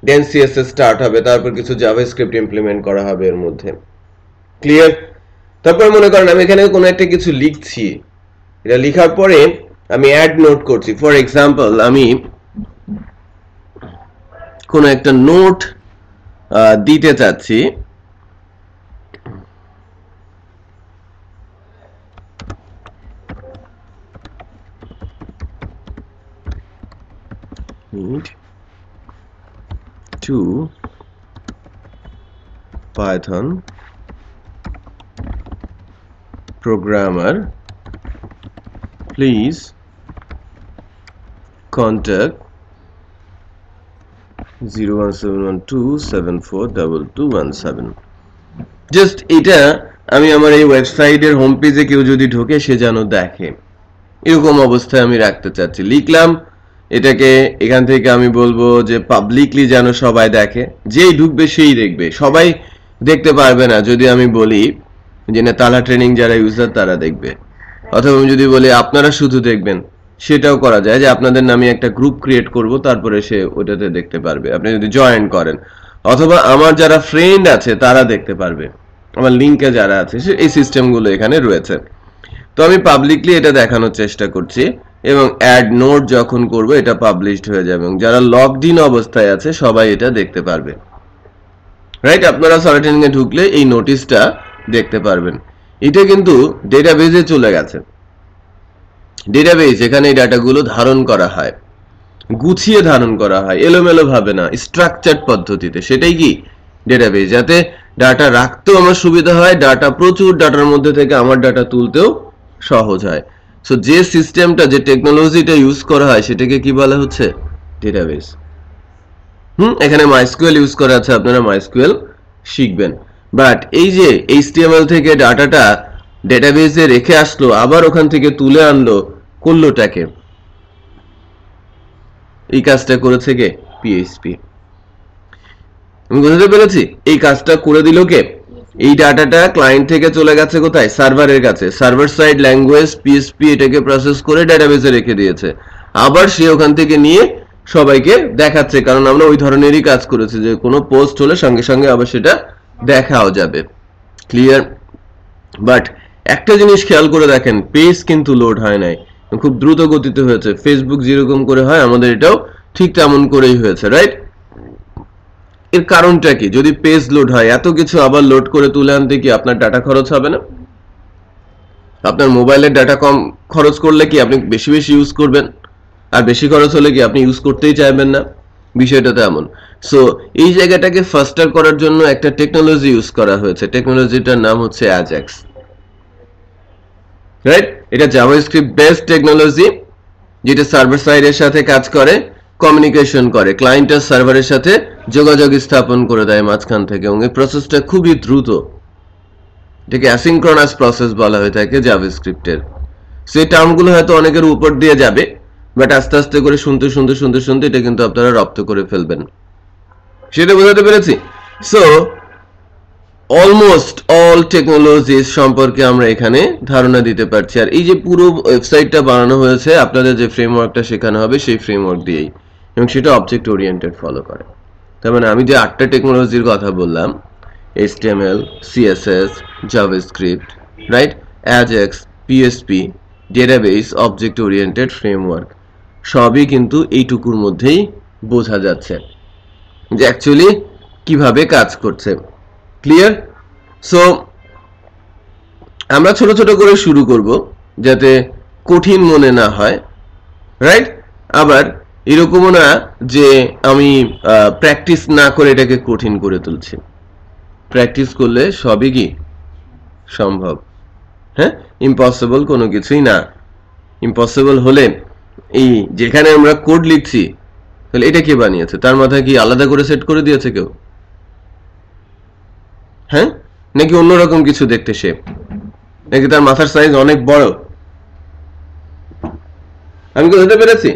দেন সিএসএস স্টার্ট হবে, তারপর কিছু জাভাস্ক্রিপ্ট ইমপ্লিমেন্ট করা হবে এর মধ্যে। ক্লিয়ার? তারপর মনে করেন আমি এখানে কোনো একটা কিছু লিখছি, এটা লেখার পরে আমি অ্যাড নোট করছি। ফর এক্সাম্পল, আমি কোনো একটা নোট দিতে চাচ্ছি, to Python programmer, please contact 01712742217। Just এটা আমি আমার এই ওয়েবসাইটের হোম পেজে কেউ যদি ঢোকে সে যেন দেখে, এরকম অবস্থায় আমি রাখতে চাচ্ছি। লিখলাম এটাকে, এখান থেকে আমি বলবো যে পাবলিকলি যেন সবাই দেখে, যেই ঢুকবে সেই দেখবে, সবাই দেখতে পারবে না যদি আমি বলি যে না তালা ট্রেনিং যারা ইউজার তারা দেখবে, অথবা আমি যদি বলি আপনারা শুধু দেখবেন, সেটাও করা যায়। যে আপনাদের নামে একটা গ্রুপ ক্রিয়েট করব, তারপরে সে ওটাতে দেখতে পারবে, আপনি যদি জয়েন করেন, অথবা আমার যারা ফ্রেন্ড আছে তারা দেখতে পারবে, আমার লিঙ্কে যারা আছে, এই সিস্টেমগুলো এখানে রয়েছে। তো আমি পাবলিকলি এটা দেখানোর চেষ্টা করছি এবং অ্যাড নোট যখন করব এটা পাবলিশড হয়ে যাবে এবং যারা লগড ইন অবস্থায় আছে সবাই এটা দেখতে পারবে, রাইট? আপনারা সলিটেনিং এ ঢুকলে এই নোটিশটা দেখতে পারবেন। এটা কিন্তু ডেটাবেজে চলে গেছে। ডেটাবেজ, এখানে এই ডাটাগুলো ধারণ করা হয়, গুছিয়ে ধারণ করা হয়, এলোমেলো ভাবে না, স্ট্রাকচার্ড পদ্ধতিতে। সেটাই কি ডেটাবেজ, যাতে ডাটা রাখতেও আমার সুবিধা হয়, ডাটা প্রচুর ডাটার মধ্যে থেকে আমার ডাটা তুলতেও সহজ হয়। সো যে সিস্টেমটা, যে টেকনোলজিটা ইউজ করা হয় সেটাকে কি বলা হচ্ছে? ডেটাবেজ। এখানে মাইস্কুয়েল ইউজ করা আছে, আপনারা মাইস্কুয়েল শিখবেন। বাট এই যে এইচটিএমএল থেকে ডাটাটা ডেটাবেজে রেখে আসলো, আবার ওখান থেকে তুলে আনলো, করলোটাকে, এই কাজটা করেছে কে? পিএইচপি। আমি বুঝতে পেরেছি? এই কাজটা করে দিল কে? এই ডাটাটা ক্লায়েন্ট থেকে চলে গেছে কোথায়? সার্ভারের কাছে। সার্ভার সাইড ল্যাঙ্গুয়েজ পিএসপি এটাকে প্রসেস করে ডাটাবেসে রেখে দিয়েছে। আবার সে ওখান থেকে নিয়ে সবাইকে দেখাচ্ছে, কারণ আমরা ওই ধরনেরই কাজ করেছি যে কোনো পোস্ট হলে সঙ্গে সঙ্গে আবার সেটা দেখাও যাবে। ক্লিয়ার? বাট একটা জিনিস খেয়াল করে দেখেন, পেজ কিন্তু লোড হয় নাই, খুব দ্রুত গতিতে হয়েছে। ফেসবুক যেরকম করে হয় আমাদের এটাও ঠিক তেমন করেই হয়েছে, রাইট? এর কারণটা কি? যদি পেজ লোড হয়, এত কিছু আবার লোড করে তুলে আনতে কি আপনার ডাটা খরচ হবে না? আপনার মোবাইলের ডাটা কম খরচ করলে কি আপনি বেশি বেশি ইউজ করবেন, আর বেশি খরচ হলে কি আপনি ইউজ করতেই চাইবেন না? বিষয়টা তো এমন। সো এই জায়গাটাকে ফাস্টার করার জন্য একটা টেকনোলজি ইউজ করা হয়েছে। টেকনোলজিটার নাম হচ্ছে অ্যাজাক্স, রাইট? এটা জাভাস্ক্রিপ্ট বেসড টেকনোলজি, যেটা সার্ভার সাইডের সাথে কাজ করে, কমিউনিকেশন করে, ক্লায়েন্ট আর সার্ভারের সাথে যোগাযোগ স্থাপন করে দেয় মাঝখান থেকে, এবং এই প্রসেসটা খুবই দ্রুত। এটাকে অ্যাসিনক্রনাস প্রসেস বলা হয়ে থাকে জাভাস্ক্রিপ্টের। সেই টার্মগুলো হয়তো অনেকের উপর দিয়ে যাবে, বাট আস্তে আস্তে করে শুনতে শুনতে শুনতে শুনতে এটা কিন্তু আপনারা রপ্ত করে ফেলবেন। সেটা বোঝাতে পেরেছি? সো অলমোস্ট অল টেকনোলজিস সম্পর্কে আমরা এখানে ধারণা দিতে পারছি। আর এই যে পুরো ওয়েবসাইটটা বানানো হয়েছে আপনাদের যে ফ্রেমওয়ার্কটা শেখানো হবে সেই ফ্রেমওয়ার্ক দিয়েই, এবং সেটা অবজেক্ট ওরিয়েন্টেড ফলো করে। তার মানে আমি যে 8টা টেকনোলজির কথা বললাম, HTML, CSS, JavaScript, right, AJAX, PHP, database, object oriented framework, সবই কিন্তু এইটুকুর মধ্যেই বোঝা যাচ্ছে যে অ্যাকচুয়ালি কিভাবে কাজ করছে। ক্লিয়ার? সো আমরা ছোট ছোট করে শুরু করব যাতে কঠিন মনে না হয়, রাইট? আবার এরকমও না যে আমি প্র্যাকটিস না করে এটাকে কঠিন করে তুলছি। প্র্যাকটিস করলে সবই কি সম্ভব। হ্যাঁ, ইম্পসিবল কোনো কিছুই না। ইম্পসিবল হলে এই যেখানে আমরা কোড লিখছি, তাহলে এটা কে বানিয়েছে? তার মাথায় কি আলাদা করে সেট করে দিয়েছে কেউ? হ্যাঁ, নাকি অন্যরকম কিছু দেখতে সে, নাকি তার মাথার সাইজ অনেক বড়? আমি বুঝতে পেরেছি?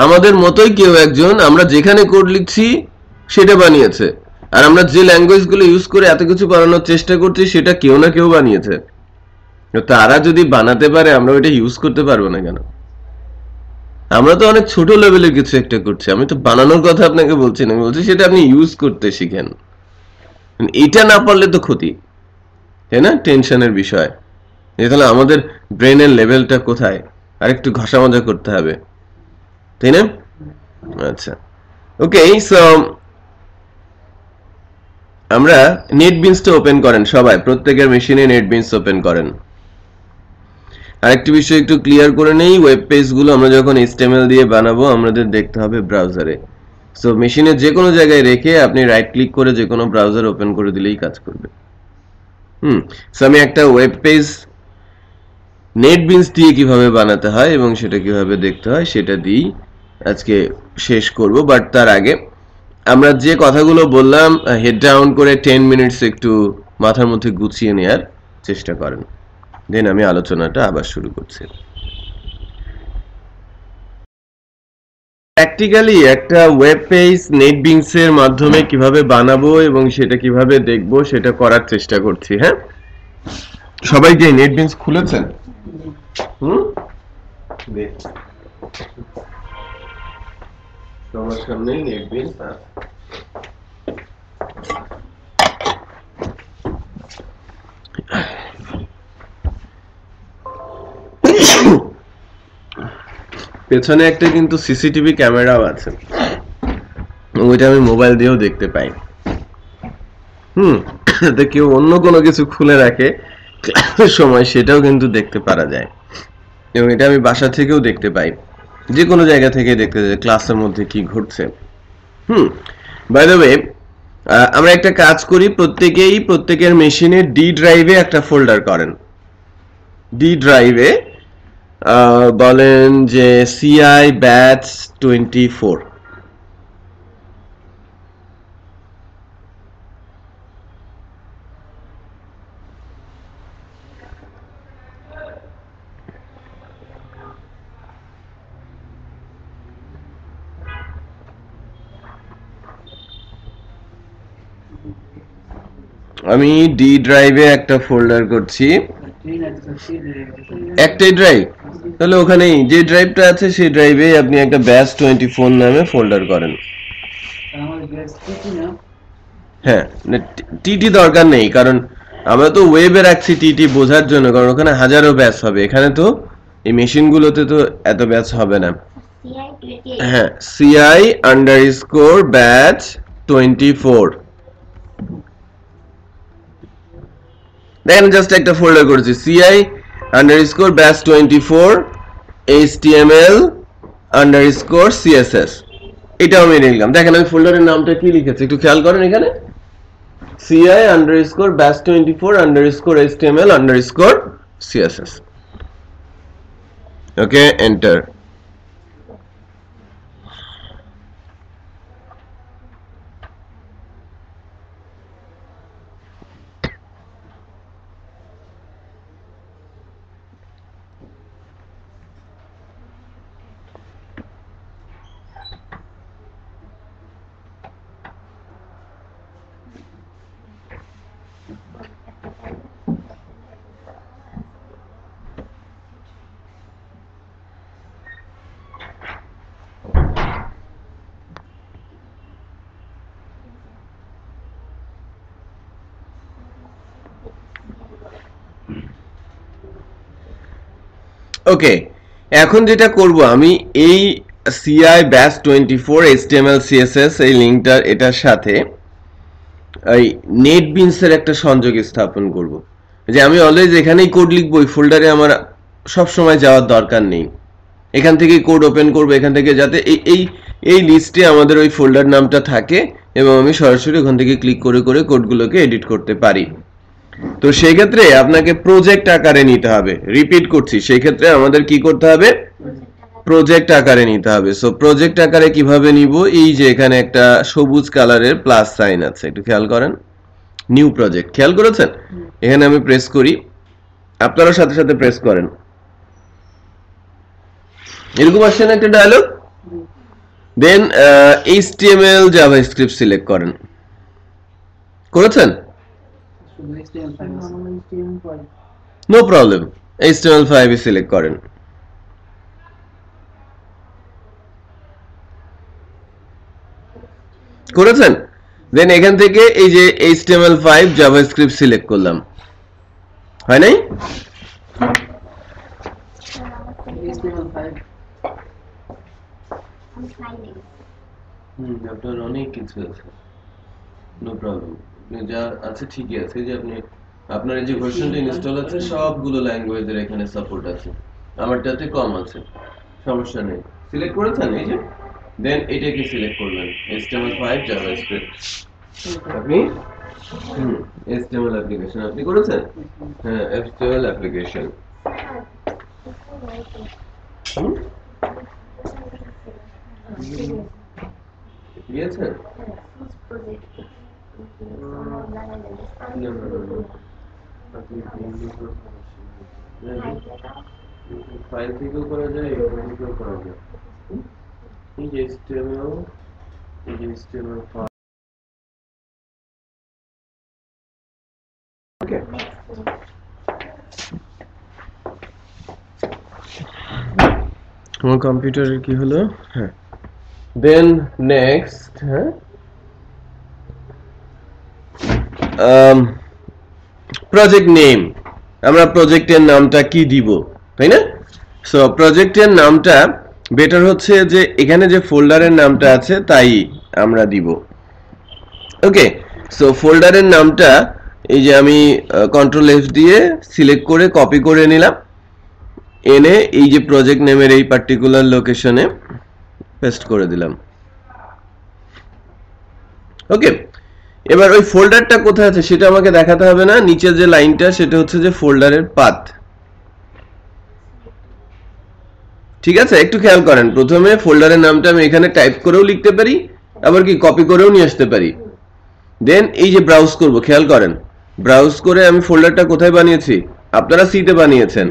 আমাদের মতোই কেউ একজন আমরা যেখানে কোড লিখছি সেটা বানিয়েছে, আর আমরা যে ল্যাঙ্গুয়েজ গুলো ইউজ করে এত কিছু বানানোর চেষ্টা করছি সেটা কেউ না কেউ বানিয়েছে। তারা যদি বানাতে পারে আমরা ওইটা ইউজ করতে পারবো না কেন? আমরা তো অনেক ছোট লেভেলের কিছু একটা করছি। আমি তো বানানোর কথা আপনাকে বলছি না, আমি বলছি সেটা আপনি ইউজ করতে শিখেন। এটা না পারলে তো ক্ষতি, তাই না? টেনশনের বিষয়। তাহলে আমাদের ব্রেনের লেভেলটা কোথায়? আর একটু ঘষা মাজা করতে হবে, তাই না? আচ্ছা, ওকে। সো আমরা নেটবিনসটা ওপেন করেন সবাই, প্রত্যেকের মেশিনে নেটবিনস ওপেন করেন। আরেকটি বিষয় একটু ক্লিয়ার করে নেই, ওয়েব পেজগুলো আমরা যখন HTML দিয়ে বানাবো আমাদের দেখতে হবে ব্রাউজারে। সো মেশিনে যে কোনো জায়গায় রেখে আপনি রাইট ক্লিক করে যে কোনো ব্রাউজার ওপেন করে দিলেই কাজ করবে। সো আমি একটা ওয়েব পেজ নেটবিনস দিয়ে কিভাবে বানাতে হয় এবং সেটা কিভাবে দেখতে হয় সেটা দিয়েই আজকে শেষ করব। বাট তার আগে আমরা যে কথাগুলো বললাম হেড ডাউন করে 10 মিনিটস একটু মাথার মধ্যে গুছিয়ে নেওয়ার চেষ্টা করেন, দেন আমি আলোচনাটা আবার শুরু করছি। প্র্যাকটিক্যালি একটা ওয়েব পেজ নেটবিনস এর মাধ্যমে কিভাবে বানাবো এবং সেটা কিভাবে দেখবো সেটা করার চেষ্টা করছি। হ্যাঁ, সবাই কি নেটবিনস খুলেছেন? সবার সামনেই নেটবিনস আছে। পেছনে একটা কিন্তু সিসিটিভি ক্যামেরাও আছে, ওইটা আমি মোবাইল দিয়েও দেখতে পাই। কেউ অন্য কোনো কিছু খুলে রাখে ক্লাসের সময় সেটাও কিন্তু দেখতে পারা যায়, এবং এটা আমি বাসা থেকেও দেখতে পাই, যে কোনো জায়গা থেকে দেখতে যায় ক্লাসের মধ্যে কি ঘটছে। বাই দ্য ওয়ে, আমরা একটা কাজ করি, প্রত্যেকের মেশিনে ডি ড্রাইভে একটা ফোল্ডার করেন। ডি ড্রাইভে বলেন যে CI ব্যাচ 24। আমি ডি ড্রাইভে একটা ফোল্ডার করছি, একটাই ড্রাইভ, তাহলে ওখানেই যে ড্রাইভটা আছে সেই ড্রাইভে আপনি একটা ব্যাচ 24 নামে ফোল্ডার করেন। হ্যাঁ, টিটি দরকার নেই, কারণ আমরা তো ওয়েবে রাখছি টিটি বোঝার জন্য, কারণ ওখানে হাজারো ব্যাচ হবে, এখানে তো এই মেশিনগুলোতে তো এত ব্যাচ হবে না। হ্যাঁ, CI _ batch 24, দেখেন জাস্ট একটা ফোল্ডার করেছি CI _ batch 24 HTML _ CSS, এটা আমি লিখলাম। দেখেন আমি ফোল্ডারের নামটা কি লিখেছি একটু খেয়াল করেন, এখানে CI _ batch 24 _ HTML _ CSS। ওকে, এন্টার। ওকে, এখন যেটা করব আমি এই CI batch 24 HTML CSS এই লিংকটার এটার সাথে এই নেটবিনস এর একটা সংযোগ স্থাপন করব, যে আমি অলওয়েজ এখানেই কোড লিখব, এই ফোল্ডারে আমার সব সময় যাওয়ার দরকার নেই, এখান থেকে কোড ওপেন করব এখান থেকে, যাতে এই লিস্টে আমাদের ওই ফোল্ডার নামটা থাকে এবং আমি সরাসরি ওখান থেকে ক্লিক করে করে কোডগুলোকে এডিট করতে পারি। তো সেই ক্ষেত্রে আপনাকে প্রজেক্ট আকারে নিতে হবে, রিপিট করছি, সেই ক্ষেত্রে আমাদের কি করতে হবে, প্রজেক্ট আকারে নিতে হবে। সো প্রজেক্ট আকারে কিভাবে নিব, এই যে এখানে একটা সবুজ কালারের প্লাস সাইন আছে, একটু খেয়াল করেন, নিউ প্রজেক্ট, খেয়াল করেছেন, এখানে আমি প্রেস করি, আপনারা সাথে সাথে প্রেস করেন, এরকম আসছে না একটা ডায়লগ। দেন HTML জাভাস্ক্রিপ্ট সিলেক্ট করেন, করেছেন? নো প্রবলেম, HTML5 সিলেক্ট করেন। করেছেন? দেন এখান থেকে এই যে HTML5 জাভাস্ক্রিপ্ট সিলেক্ট করলাম, হয় নাই? আপনার অনেক কিছু আছে, নো প্রবলেম, যা আছে ঠিকই আছে, যে আপনি আপনার এই যে ভার্সনটা ইনস্টল আছে সবগুলো ল্যাঙ্গুয়েজের এখানে সাপোর্ট আছে, আমারটাতে কম আছে, সমস্যা নেই। সিলেক্ট করেছেন এই যে, দেন এটাকে সিলেক্ট করবেন HTML5 জাভাস্ক্রিপ্ট, আপনি HTML অ্যাপ্লিকেশন আপনি করেছেন, হ্যাঁ HTML অ্যাপ্লিকেশন। দিয়েছে ফাইল থেকেও করা যায়, এখান থেকেও করা যায়, এই যে HTML, এই যে HTML5। ওকে, আমার কম্পিউটারের কি হলো, হ্যাঁ, দেন নেক্সট, হ্যাঁ, প্রজেক্ট নেম, আমরা প্রজেক্টের নামটা কি দিব, তাই না? সো প্রজেক্টের নামটা বেটার হচ্ছে যে এখানে যে ফোল্ডারের নামটা আছে তাই আমরা দিব। ওকে, সো ফোল্ডারের নামটা এই যে আমি Ctrl+F দিয়ে সিলেক্ট করে কপি করে নিলাম, এনে এই যে প্রজেক্ট নেমের এই পার্টিকুলার লোকেশনে পেস্ট করে দিলাম। ওকে, এবার ওই ফোল্ডারটা কোথায় আছে সেটা আমাকে দেখাতে হবে না, নিচের যে লাইনটা সেটা হচ্ছে যে ফোল্ডারের পাথ, ঠিক আছে? একটু খেয়াল করেন, প্রথমে ফোল্ডারের নামটা আমি এখানে টাইপ করেও লিখতে পারি, আবার কি কপি করেও নিয়ে আসতে পারি। দেন এই যে ব্রাউজ করব, খেয়াল করেন, ব্রাউজ করে আমি ফোল্ডারটা কোথায় বানিয়েছি, আপনারা সি তে বানিয়েছেন,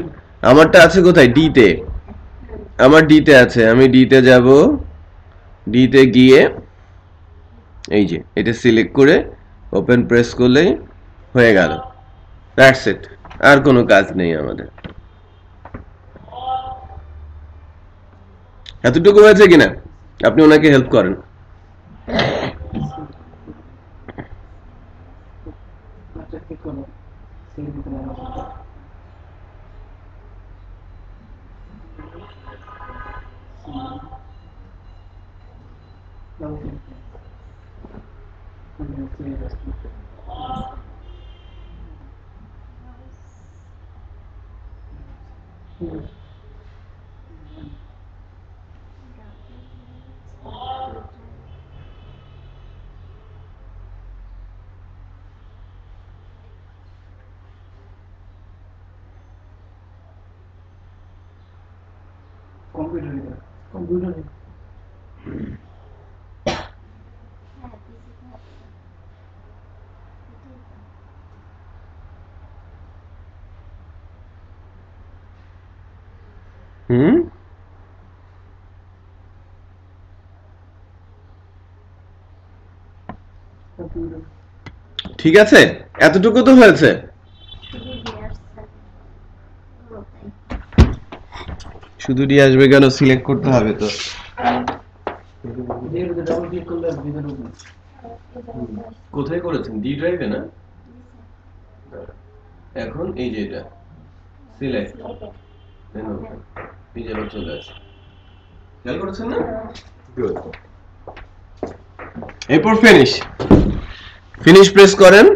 আমারটা আছে কোথায়, ডি তে, আমার ডি তে আছে, আমি ডি তে যাব, ডি তে গিয়ে এই যে এটা সিলেক্ট করে ওপেন প্রেস করলেই হয়ে গেল, দ্যাটস ইট, আর কোনো কাজ নেই আমাদের। এতটুকু হয়েছে কিনা? আপনি ওনাকে হেল্প করেন। কম্পিউটার ঠিক আছে, এতটুকু তো হয়েছে। শুধু ডি আসবে কেন? সিলেক্ট করতে হবে তো। কোথায় করেছেন? ডি ড্রাইভে না? এখন এই যে এটা সিলেক্ট এই যে চলে আসে, খেয়াল করেছেন না? গুড। এরপর ফিনিশ, ফিনিশ প্রেস করেন।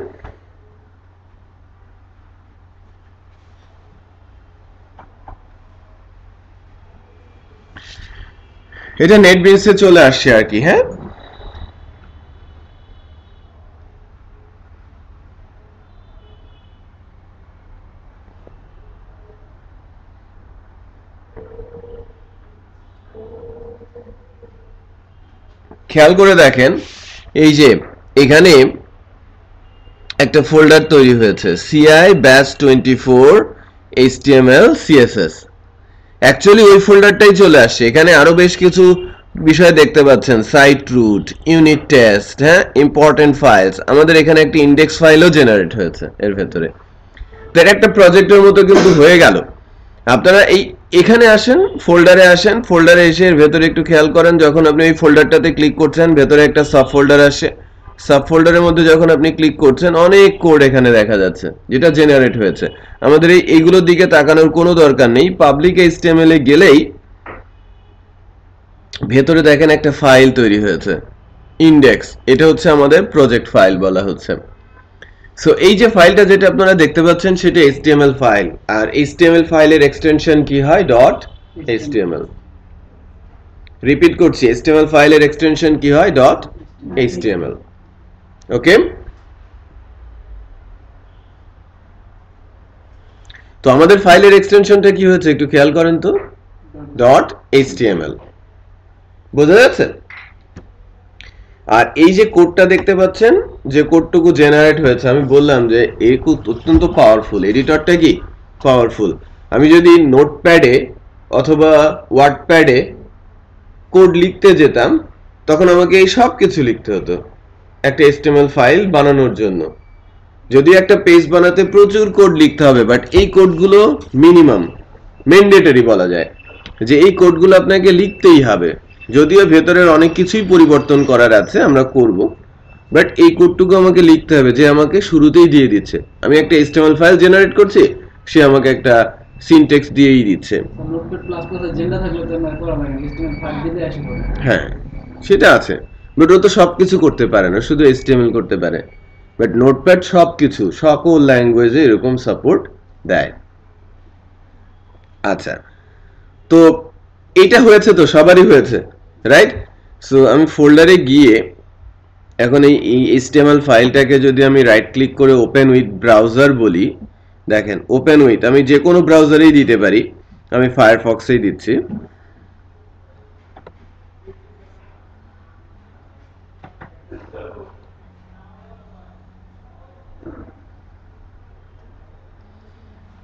এটা নেটবিনসে চলে আসছে আর কি। হ্যাঁ, খেয়াল করে দেখেন, এই যে এখানে একটা ফোল্ডার তৈরি হয়েছে, CI batch 24 HTML CSS। Actually ওই ফোল্ডারটাই চলে আসছে। এখানে আরো বেশ কিছু বিষয় দেখতে পাচ্ছেন, সাইট রুট, ইউনিট টেস্ট, হ্যাঁ, ইম্পর্টেন্ট ফাইলস। আমাদের এখানে একটা ইন্ডেক্স ফাইলও জেনারেট হয়েছে এর ভেতরে। তো এটা একটা প্রজেক্টের মতো কিন্তু হয়ে গেল। আপনারা এখানে আসেন, ফোল্ডারে আসেন, ফোল্ডারে এসে এর ভেতরে একটু খেয়াল করেন, যখন আপনি এই ফোল্ডারটাতে ক্লিক করছেন ভেতরে একটা সাব ফোল্ডার আসে। সাব ফোল্ডারের মধ্যে যখন আপনি ক্লিক করছেন অনেক কোড এখানে দেখা যাচ্ছে যেটা জেনারেট হয়েছে। আমাদের এইগুলোর দিকে তাকানোর কোনো দরকার নেই। পাবলিক HTML এ গেলেই ভেতরে দেখেন একটা ফাইল তৈরি হয়েছে, ইন্ডেক্স। এটা হচ্ছে আমাদের প্রজেক্ট ফাইল বলা হচ্ছে। সো এই যে ফাইলটা যেটা আপনারা দেখতে পাচ্ছেন সেটা HTML ফাইল, আর HTML ফাইলের এক্সটেনশন কি হয়? .html। রিপিট করছি, HTML ফাইলের এক্সটেনশন কি হয়? .html। ওকে, তো আমাদের ফাইলের এক্সটেনশনটা কি হয়েছে একটু খেয়াল করেন তো, .html। বোঝা যাচ্ছে? আর এই যে কোডটা দেখতে পাচ্ছেন, যে কোডটুকু জেনারেট হয়েছে, আমি বললাম যে এই কোড অত্যন্ত পাওয়ারফুল। এডিটরটা কি পাওয়ারফুল। আমি যদি নোটপ্যাডে অথবা ওয়ার্ডপ্যাডে কোড লিখতে যেতাম তখন আমাকে এই সব কিছু লিখতে হতো একটা HTML ফাইল বানানোর জন্য। যদি একটা পেজ বানাতে প্রচুর কোড লিখতে হবে, বাট এই কোডগুলো মিনিমাম ম্যান্ডেটরি বলা যায় যে এই কোডগুলো আপনাকে লিখতেই হবে। যদিও ভেতরের অনেক কিছুই পরিবর্তন করার আছে, আমরা করব, বাট এই কোডটুকু আমাকে লিখতে হবে, যে আমাকে শুরুতেই দিয়ে দিচ্ছে। আমি একটা HTML ফাইল জেনারেট করছি, সে আমাকে একটা সিনট্যাক্স দিয়েই দিচ্ছে। হ্যাঁ, সেটা আছে, বাট ও তো সবকিছু করতে পারে না, শুধু HTML করতে পারে। বাট নোটপ্যাড সবকিছু সকল ল্যাঙ্গুয়েজে এরকম সাপোর্ট দেয়। আচ্ছা, তো এইটা হয়েছে, তো সবারই হয়েছে, রাইট? সো আমি ফোল্ডারে গিয়ে এখন এই HTML ফাইলটাকে যদি আমি রাইট ক্লিক করে ওপেন উইথ ব্রাউজার বলি, দেখেন ওপেন উইথ আমি যে কোনো ব্রাউজারেই দিতে পারি, আমি ফায়ারফক্সেই দিচ্ছি।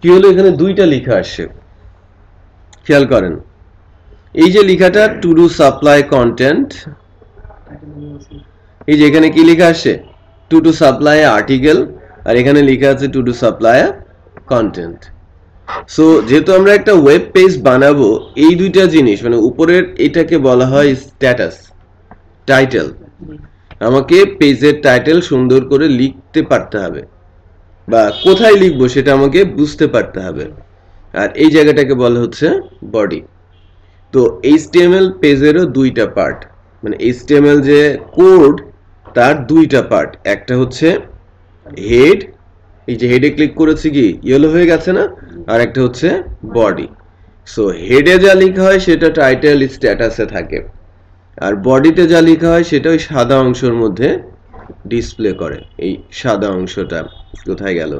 কি হলো, এখানে দুইটা লেখা আসছে, খেয়াল করেন। এই যে লেখাটা টু ডু সাপ্লাই কন্টেন্ট, এই যে এখানে কি লেখা আসছে? টু ডু সাপ্লাই আর্টিকেল, আর এখানে লেখা আছে to do supply content. So যেহেতু আমরা একটা ওয়েব পেজ বানাবো, এই দুইটা জিনিস মানে উপরের এটাকে বলা হয় স্ট্যাটাস, টাইটেল। আমাকে পেজের টাইটেল সুন্দর করে লিখতে পারতে হবে, বা কোথায় লিখবো সেটা আমাকে বুঝতে পারতে হবে। আর এই জায়গাটাকে বলা হচ্ছে বডি। তো HTML পেজেরও দুইটা পার্ট, মানে HTML যে কোড তার দুইটা পার্ট, একটা হচ্ছে হেড, এই যে হেডে ক্লিক করেছি কি ইয়েলো হয়ে গেছে না, আর একটা হচ্ছে বডি। সো হেডে যা লেখা হয় সেটা টাইটেল স্ট্যাটাসে থাকে, আর বডিতে যা লেখা হয় সেটা ওই সাদা অংশের মধ্যে ডিসপ্লে করে। এই সাদা অংশটা কোথায় গেল,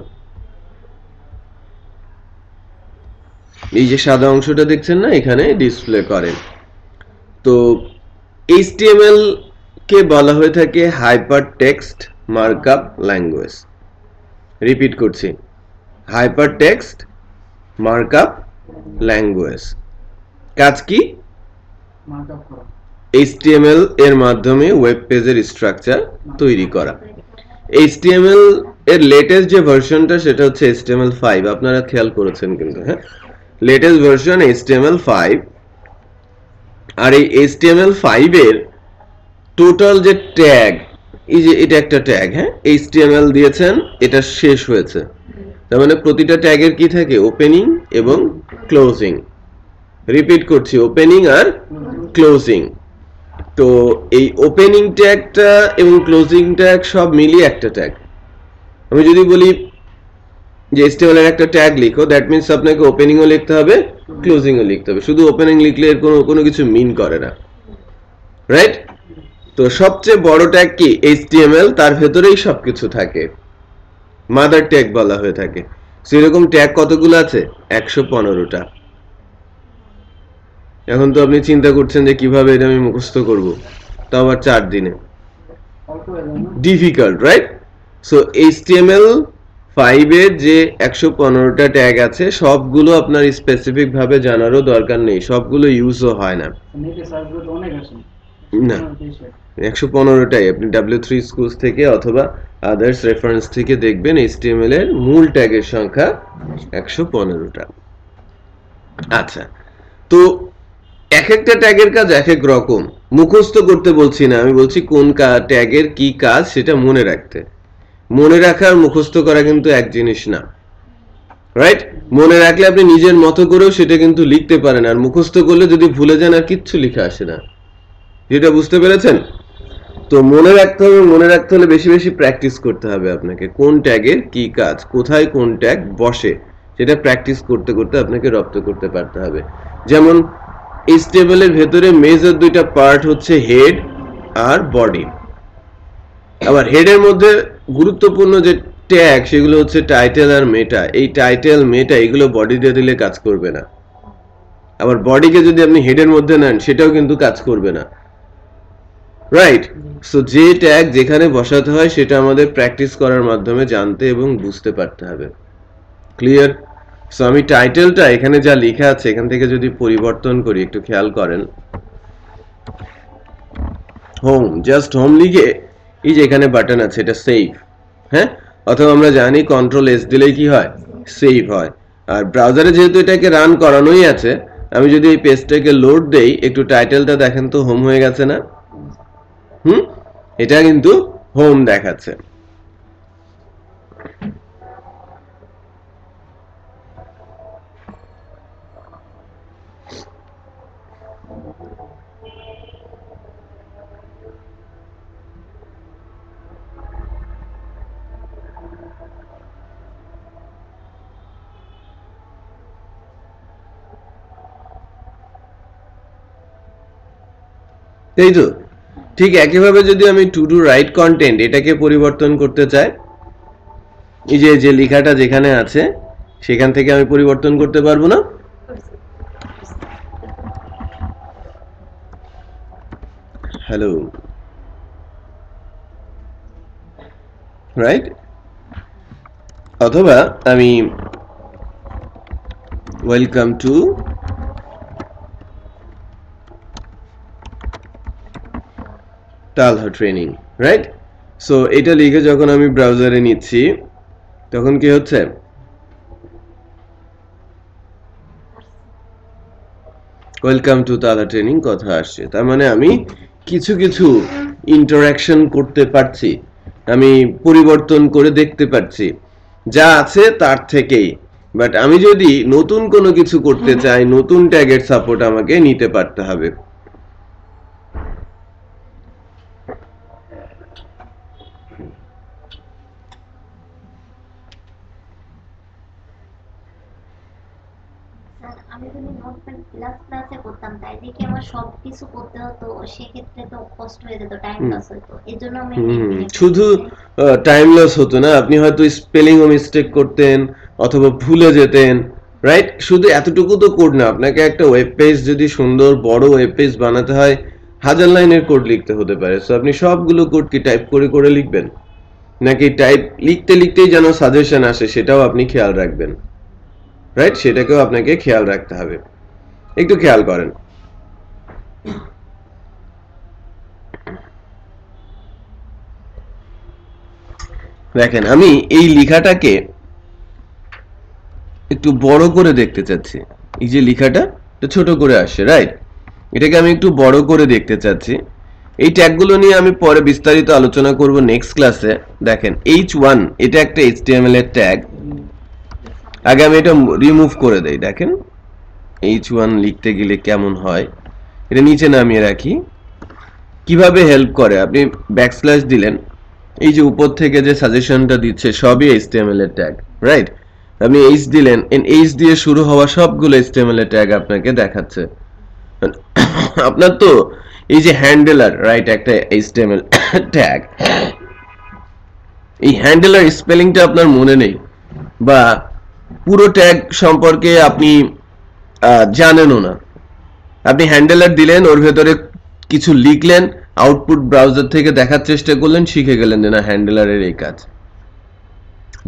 এই যে সাদা অংশটা দেখছেন না, এখানে ডিসপ্লে করে। তো HTML কে বলা হয়ে থাকে hyper text markup language. Repeat করছি, হাইপার টেক্সট মার্কআপ ল্যাঙ্গুয়েজ। কাজ কি? মার্কআপ করা, HTML এর মাধ্যমে ওয়েব পেজের স্ট্রাকচার তৈরি করা। HTML এর লেটেস্ট যে ভার্সনটা সেটা হচ্ছে HTML5, আপনারা খেয়াল করেছেন কিন্তু, হ্যাঁ, লেটেস্ট ভার্সন HTML5। আর এই HTML5 এর টোটাল যে ট্যাগ, এই যে এটা একটা ট্যাগ, হ্যাঁ, HTML দিয়েছেন, এটা শেষ হয়েছে। তার মানে প্রতিটা ট্যাগের কি থাকে? ওপেনিং এবং ক্লোজিং। রিপিট করছি, ওপেনিং আর ক্লোজিং। তো এই ওপেনিং ট্যাগটা এবং ক্লোজিং ট্যাগ সব মিলিয়ে একটা ট্যাগ। আমি যদি বলি যে HTML এর একটা ট্যাগ লিখো, দ্যাট মিন্স আপনাকে ওপেনিংও লিখতে হবে, ক্লোজিংও লিখতে হবে। শুধু ওপেনিং লিখলে এর কোনো কিছু মিন করে না, রাইট? তো সবচেয়ে বড় ট্যাগ কি? HTML, তার ভেতরেই সবকিছু থাকে, মাদার ট্যাগ বলা হয়ে থাকে। সেরকম ট্যাগ কতগুলো আছে? 115টা। এখন তো আপনি চিন্তা করছেন যে কিভাবে এটা আমি মুখস্থ করব, তাও আবার 4 দিনে। Difficult, right? সো HTML5 এর যে 115টা ট্যাগ আছে সবগুলো আপনার স্পেসিফিক ভাবে জানারও দরকার নেই, সবগুলো ইউজও হয় না। না, 115টাই আপনি W3 স্কুলস থেকে অথবা আদার্স রেফারেন্স থেকে দেখবেন HTML এর মূল ট্যাগের সংখ্যা 115টা। আচ্ছা, তো এক একটা ট্যাগের কাজ এক এক রকম। মুখস্থ করতে বলছি না, আমি বলছি কোন ট্যাগের কি কাজ সেটা মনে রাখতে। মনে রাখা আর মুখস্থ করা কিন্তু এক জিনিস না, রাইট? মনে রাখলে আপনি নিজের মতো করেও সেটা কিন্তু লিখতে পারেন, আর মুখস্থ করলে যদি ভুলে যান আর কিচ্ছু লেখা আসে না। যেটা বুঝতে পেরেছেন? তো মনে রাখতে হবে, মনে রাখতে হলে বেশি বেশি প্র্যাকটিস করতে হবে আপনাকে। কোন ট্যাগের কি কাজ, কোথায় কোন ট্যাগ বসে, সেটা প্র্যাকটিস করতে করতে আপনাকে রপ্ত করতে পারতে হবে। যেমন HTML এর ভেতরে মেজর দুইটা পার্ট হচ্ছে হেড আর বডি। আবার হেডের মধ্যে গুরুত্বপূর্ণ যে ট্যাগ সেগুলো হচ্ছে টাইটেল আর মেটা। এই টাইটেল মেটা এগুলো বডি দিয়ে দিলে কাজ করবে না। আবার বডিকে যদি আপনি হেডের মধ্যে নেন সেটাও কিন্তু কাজ করবে না, রাইট? সো যে ট্যাগ যেখানে বসাতে হয় সেটা আমাদের প্র্যাকটিস করার মাধ্যমে জানতে এবং বুঝতে পারতে হবে। ক্লিয়ার? সো আমি টাইটেলটা এখানে যা লেখা আছে এখান থেকে যদি পরিবর্তন করি, একটু খেয়াল করেন, হোম, জাস্ট হোম লিখে এই যে এখানে বাটন আছে, এটা সেভ, হ্যাঁ? অথবা আমরা জানি কন্ট্রোল S দিলেই কি হয়? সেভ হয়। আর ব্রাউজারে যেহেতু এটাকে রান করানোই আছে, আমি যদি এই পেজটাকে লোড দেই, একটু টাইটেলটা দেখেন তো, হোম হয়ে গেছে না? এটা কিন্তু হোম দেখাচ্ছে। এই তো ঠিক একইভাবে যদি আমি টু ডু রাইট কন্টেন্ট এটাকে পরিবর্তন করতে চাই, এই যে লেখাটা যেখানে আছে সেখান থেকে আমি পরিবর্তন করতে পারবো না? Hello, right? অথবা আমি welcome to Talha training, right? So এটা লিখে যখন আমি ব্রাউজারে নিচ্ছি, তখন কি হচ্ছে? ওয়েলকাম টু তালা ট্রেনিং কথা আসছে। তার মানে আমি কিছু কিছু ইন্টারঅ্যাকশন করতে পারছি, আমি পরিবর্তন করে দেখতে পারছি যা আছে তার থেকেই। বাট আমি যদি নতুন কোনো কিছু করতে চাই, নতুন ট্যাগের সাপোর্ট আমাকে নিতে পারতে হবে। আমি যদি নোটপ্যাড প্লাস প্লাসে করতাম তাই দেখি আমার সবকিছু করতে হতো, সেক্ষেত্রে তো কষ্ট হয়ে যেত, টাইম লস হতো। এজন্য আমি শুধু টাইম লস হতো না, আপনি হয়তো স্পেলিং ও মিস্টেক করতেন অথবা ভুলে যেতেন, রাইট? শুধু এতটুকু তো কোড না, আপনাকে একটা ওয়েব পেজ যদি সুন্দর বড় ওয়েব পেজ বানাতে হয় 1000 লাইনের কোড লিখতে হতে পারে। সো আপনি সবগুলো কোড কি টাইপ করে করে লিখবেন, নাকি টাইপ লিখতে লিখতেই যেন সাজেশন আসে সেটাও আপনি খেয়াল রাখবেন, রাইট? সেটাকেও আপনাকে খেয়াল রাখতে হবে। একটু খেয়াল করেন, দেখেন আমি এই লেখাটাকে একটু বড় করে দেখতে চাচ্ছি। এই যে লেখাটা ছোট করে আসছে, রাইট? এটাকে আমি একটু বড় করে দেখতে চাচ্ছি। এই ট্যাগগুলো নিয়ে আমি পরে বিস্তারিত আলোচনা করব নেক্সট ক্লাসে। দেখেন H1 এটা একটা HTML এর ট্যাগ। আগে আমি এটা রিমুভ করে দেই। দেখেন H1 লিখতে গেলে কেমন হয়, এটা নিচে নামিয়ে রাখি। কিভাবে হেল্প করে, আপনি ব্যাকস্ল্যাশ দিলেন, এই যে উপর থেকে যে সাজেশনটা দিচ্ছে সবই HTML এর ট্যাগ, রাইট? আপনি H দিলেন, H দিয়ে শুরু হওয়া সবগুলো HTML এর ট্যাগ আপনাকে দেখাচ্ছে। আপনার তো এই যে হ্যান্ডেলার, রাইট, একটা HTML ট্যাগ, এই হ্যান্ডেলার স্পেলিংটা আপনার মনে নেই বা পুরো ট্যাগ সম্পর্কে আপনি জানেনও না। আপনি হ্যান্ডেলার দিলেন, ওর ভেতরে কিছু লিখলেন, আউটপুট ব্রাউজার থেকে দেখার চেষ্টা করলেন, শিখে গেলেন যে না হ্যান্ডেলারের এই কাজ।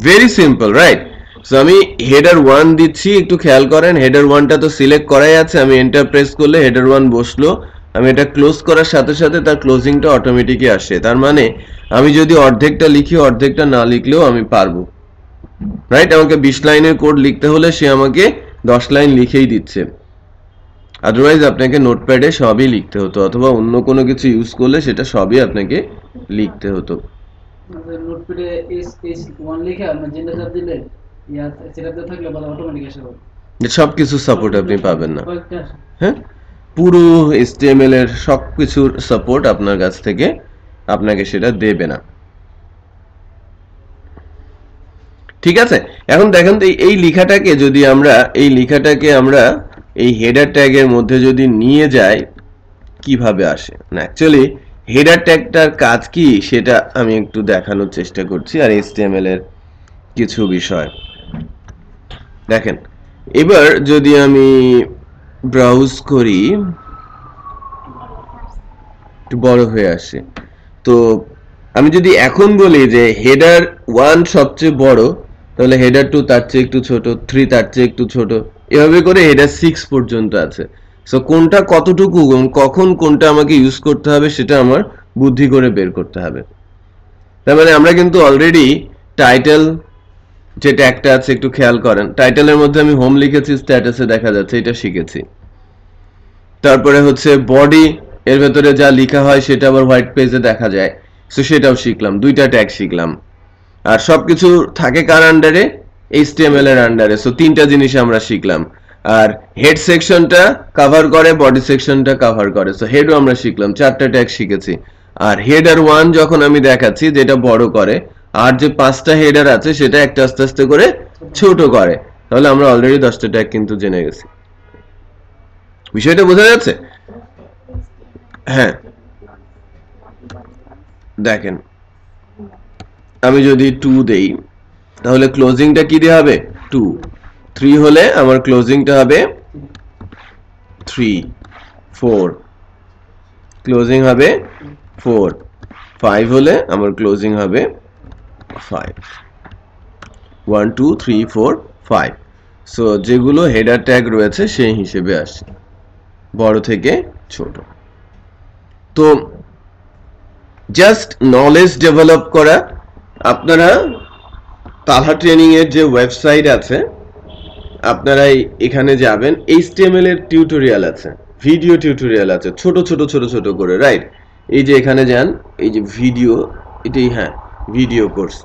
Very simple, right? সো আমি হেডার 1 দিচ্ছি, একটু খেয়াল করেন। হেডার 1টা তো সিলেক্ট করাই আছে, আমি এন্টার প্রেস করলে হেডার 1 বসলো। আমি এটা ক্লোজ করার সাথে সাথে তার ক্লোজিংটা অটোমেটিকই আসে। তার মানে আমি যদি অর্ধেকটা লিখি, অর্ধেকটা না লিখলেও আমি পারবো, রাইট? আমাকে 20 লাইনের কোড লিখতে হলে সে আমাকে 10 লাইন লিখেই দিচ্ছে। আদারওয়াইজ আপনাকে নোটপ্যাডে সবই লিখতে হতো, অথবা অন্য কোনো কিছু ইউজ করলে সেটা সবই আপনাকে লিখতে হতো। নোটপ্যাডে S1 লিখে আপনি জেন্ডার চাপ দিলে ইয়া সেটাতে থাকলে বলা অটোমেটিক আসে হবে। সবকিছু সাপোর্ট আপনি পাবেন না, হ্যাঁ? পুরো HTML এর সবকিছুর সাপোর্ট আপনার কাছ থেকে আপনাকে সেটা দেবে না, ঠিক আছে? এখন দেখেন তো এই লেখাটাকে যদি আমরা এই হেডার ট্যাগের মধ্যে যদি নিয়ে যাই, কিভাবে আসে না? অ্যাকচুয়ালি হেডার ট্যাগটার কাজ কি সেটা আমি একটু দেখানোর চেষ্টা করছি, আর HTML এর কিছু বিষয় দেখেন। এবার যদি আমি ব্রাউজ করি, একটু বড় হয়ে আসে, তো আমি যদি এখন বলি যে হেডার 1 সবচেয়ে বড়, তাহলে হেডার 2 তার চেয়ে একটু ছোট, 3 তার চেয়ে একটু ছোট, এভাবে করে হেডার 6 পর্যন্ত আছে। সো কোনটা কতটুকু, কখন কোনটা আমাকে ইউজ করতে হবে সেটা আমার বুদ্ধি করে বের করতে হবে। তার মানে আমরা কিন্তু অলরেডি টাইটেল যে ট্যাগটা আছে, একটু খেয়াল করেন, টাইটেলের মধ্যে আমি হোম লিখেছি, স্ট্যাটাসে দেখা যাচ্ছে, এটা শিখেছি। তারপরে হচ্ছে বডি, এর ভেতরে যা লেখা হয় সেটা আবার হোয়াইট পেজে দেখা যায়, সো সেটাও শিখলাম, 2টা ট্যাগ শিখলাম। আর সবকিছু থাকে কার আন্ডারে? HTML এর আন্ডারে। সো 3টা জিনিস আমরা শিখলাম। আর হেড সেকশনটা কভার করে, বডি সেকশনটা কভার করে, সো হেডও আমরা শিখলাম, 4টা ট্যাগ শিখেছি। আর হেডার 1 যখন আমি দেখাচ্ছি যেটা বড় করে, আর যে 5টা হেডার আছে সেটা একটা আস্তে আস্তে করে ছোট করে, তাহলে আমরা অলরেডি 10টা ট্যাগ কিন্তু জেনে গেছি। বিষয়টা বোঝা যাচ্ছে? হ্যাঁ, দেখেন আমি যদি 2 দেই, তাহলে ক্লোজিংটা কি দিয়ে হবে? 2। 3 হলে আমার ক্লোজিংটা হবে 3, 4 ক্লোজিং হবে 4, 5 হলে আমার ক্লোজিং হবে 5। 1 2 3 4 5। সো যেগুলো হেডার ট্যাগ রয়েছে সেই হিসেবে আসে, বড় থেকে ছোট। তো জাস্ট নলেজ ডেভেলপ করা, আপনারা তালহা ট্রেনিং এর যে ওয়েবসাইট আছে, আপনারা এখানে যাবেন, HTML এর টিউটোরিয়াল আছে, ভিডিও টিউটোরিয়াল আছে, ছোট ছোট ছোট ছোট করে, রাইট? এই যে এখানে যান, এই যে ভিডিও, এটাই, হ্যাঁ, ভিডিও কোর্স।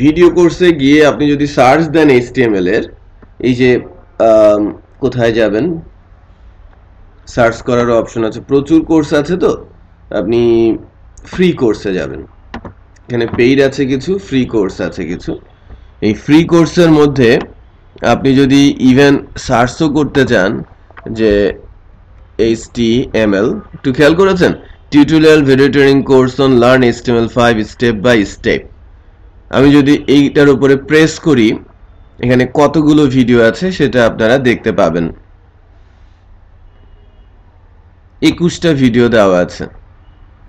ভিডিও কোর্সে গিয়ে আপনি যদি সার্চ দেন HTML এর, এই যে কোথায় যাবেন, সার্চ করার অপশন আছে, প্রচুর কোর্স আছে, তো আপনি ফ্রি কোর্সে যাবেন। এখানে পেইড আছে কিছু, ফ্রি কোর্স আছে কিছু। এই ফ্রি কোর্সের মধ্যে আপনি যদি ইভেন সার্চও করতে চান যে HTML, একটু খেয়াল করেছেন, tutorial video training course on learn HTML5 step by step. আমি যদি এইটার উপরে প্রেস করি, এখানে কতগুলো ভিডিও আছে সেটা আপনারা দেখতে পাবেন। 21টা ভিডিও দেওয়া আছে,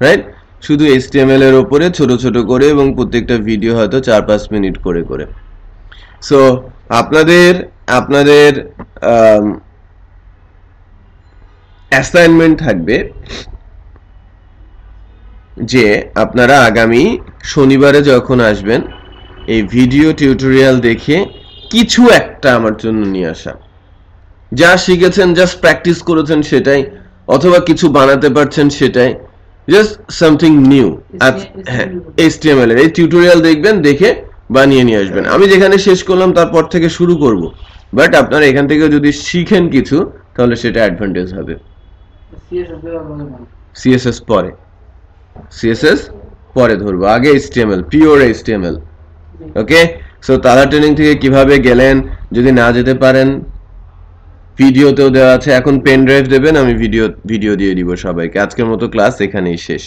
রাইট? শুধু HTML এর উপরে ছোট ছোট করে, এবং প্রত্যেকটা ভিডিও হয়তো 4-5 মিনিট করে করে। সো আপনাদের অ্যাসাইনমেন্ট থাকবে যে আপনারা আগামী শনিবারে যখন আসবেন, এই ভিডিও টিউটোরিয়াল দেখে কিছু একটা আমার জন্য নিয়ে আসা। যা শিখেছেন, জাস্ট প্র্যাকটিস করেছেন সেটাই, অথবা কিছু বানাতে পারছেন সেটাই, জাস্ট সামথিং নিউ। হ্যাঁ, HTML এর এই টিউটোরিয়াল দেখবেন, দেখে বানিয়ে নিয়ে আসবেন। আমি যেখানে শেষ করলাম তারপর থেকে শুরু করব, বাট আপনারা এখান থেকে যদি শিখেন কিছু, তাহলে সেটা অ্যাডভান্টেজ হবে। CSS পরে ধরবো, আগে HTML, পিওর HTML। ওকে, সো তালহা ট্রেনিং থেকে কিভাবে গেলেন, যদি না যেতে পারেন, ভিডিওতেও দেওয়া আছে। এখন পেন ড্রাইভ দেবেন, আমি ভিডিও দিয়ে দিব সবাইকে। আজকের মতো ক্লাস এখানেই শেষ।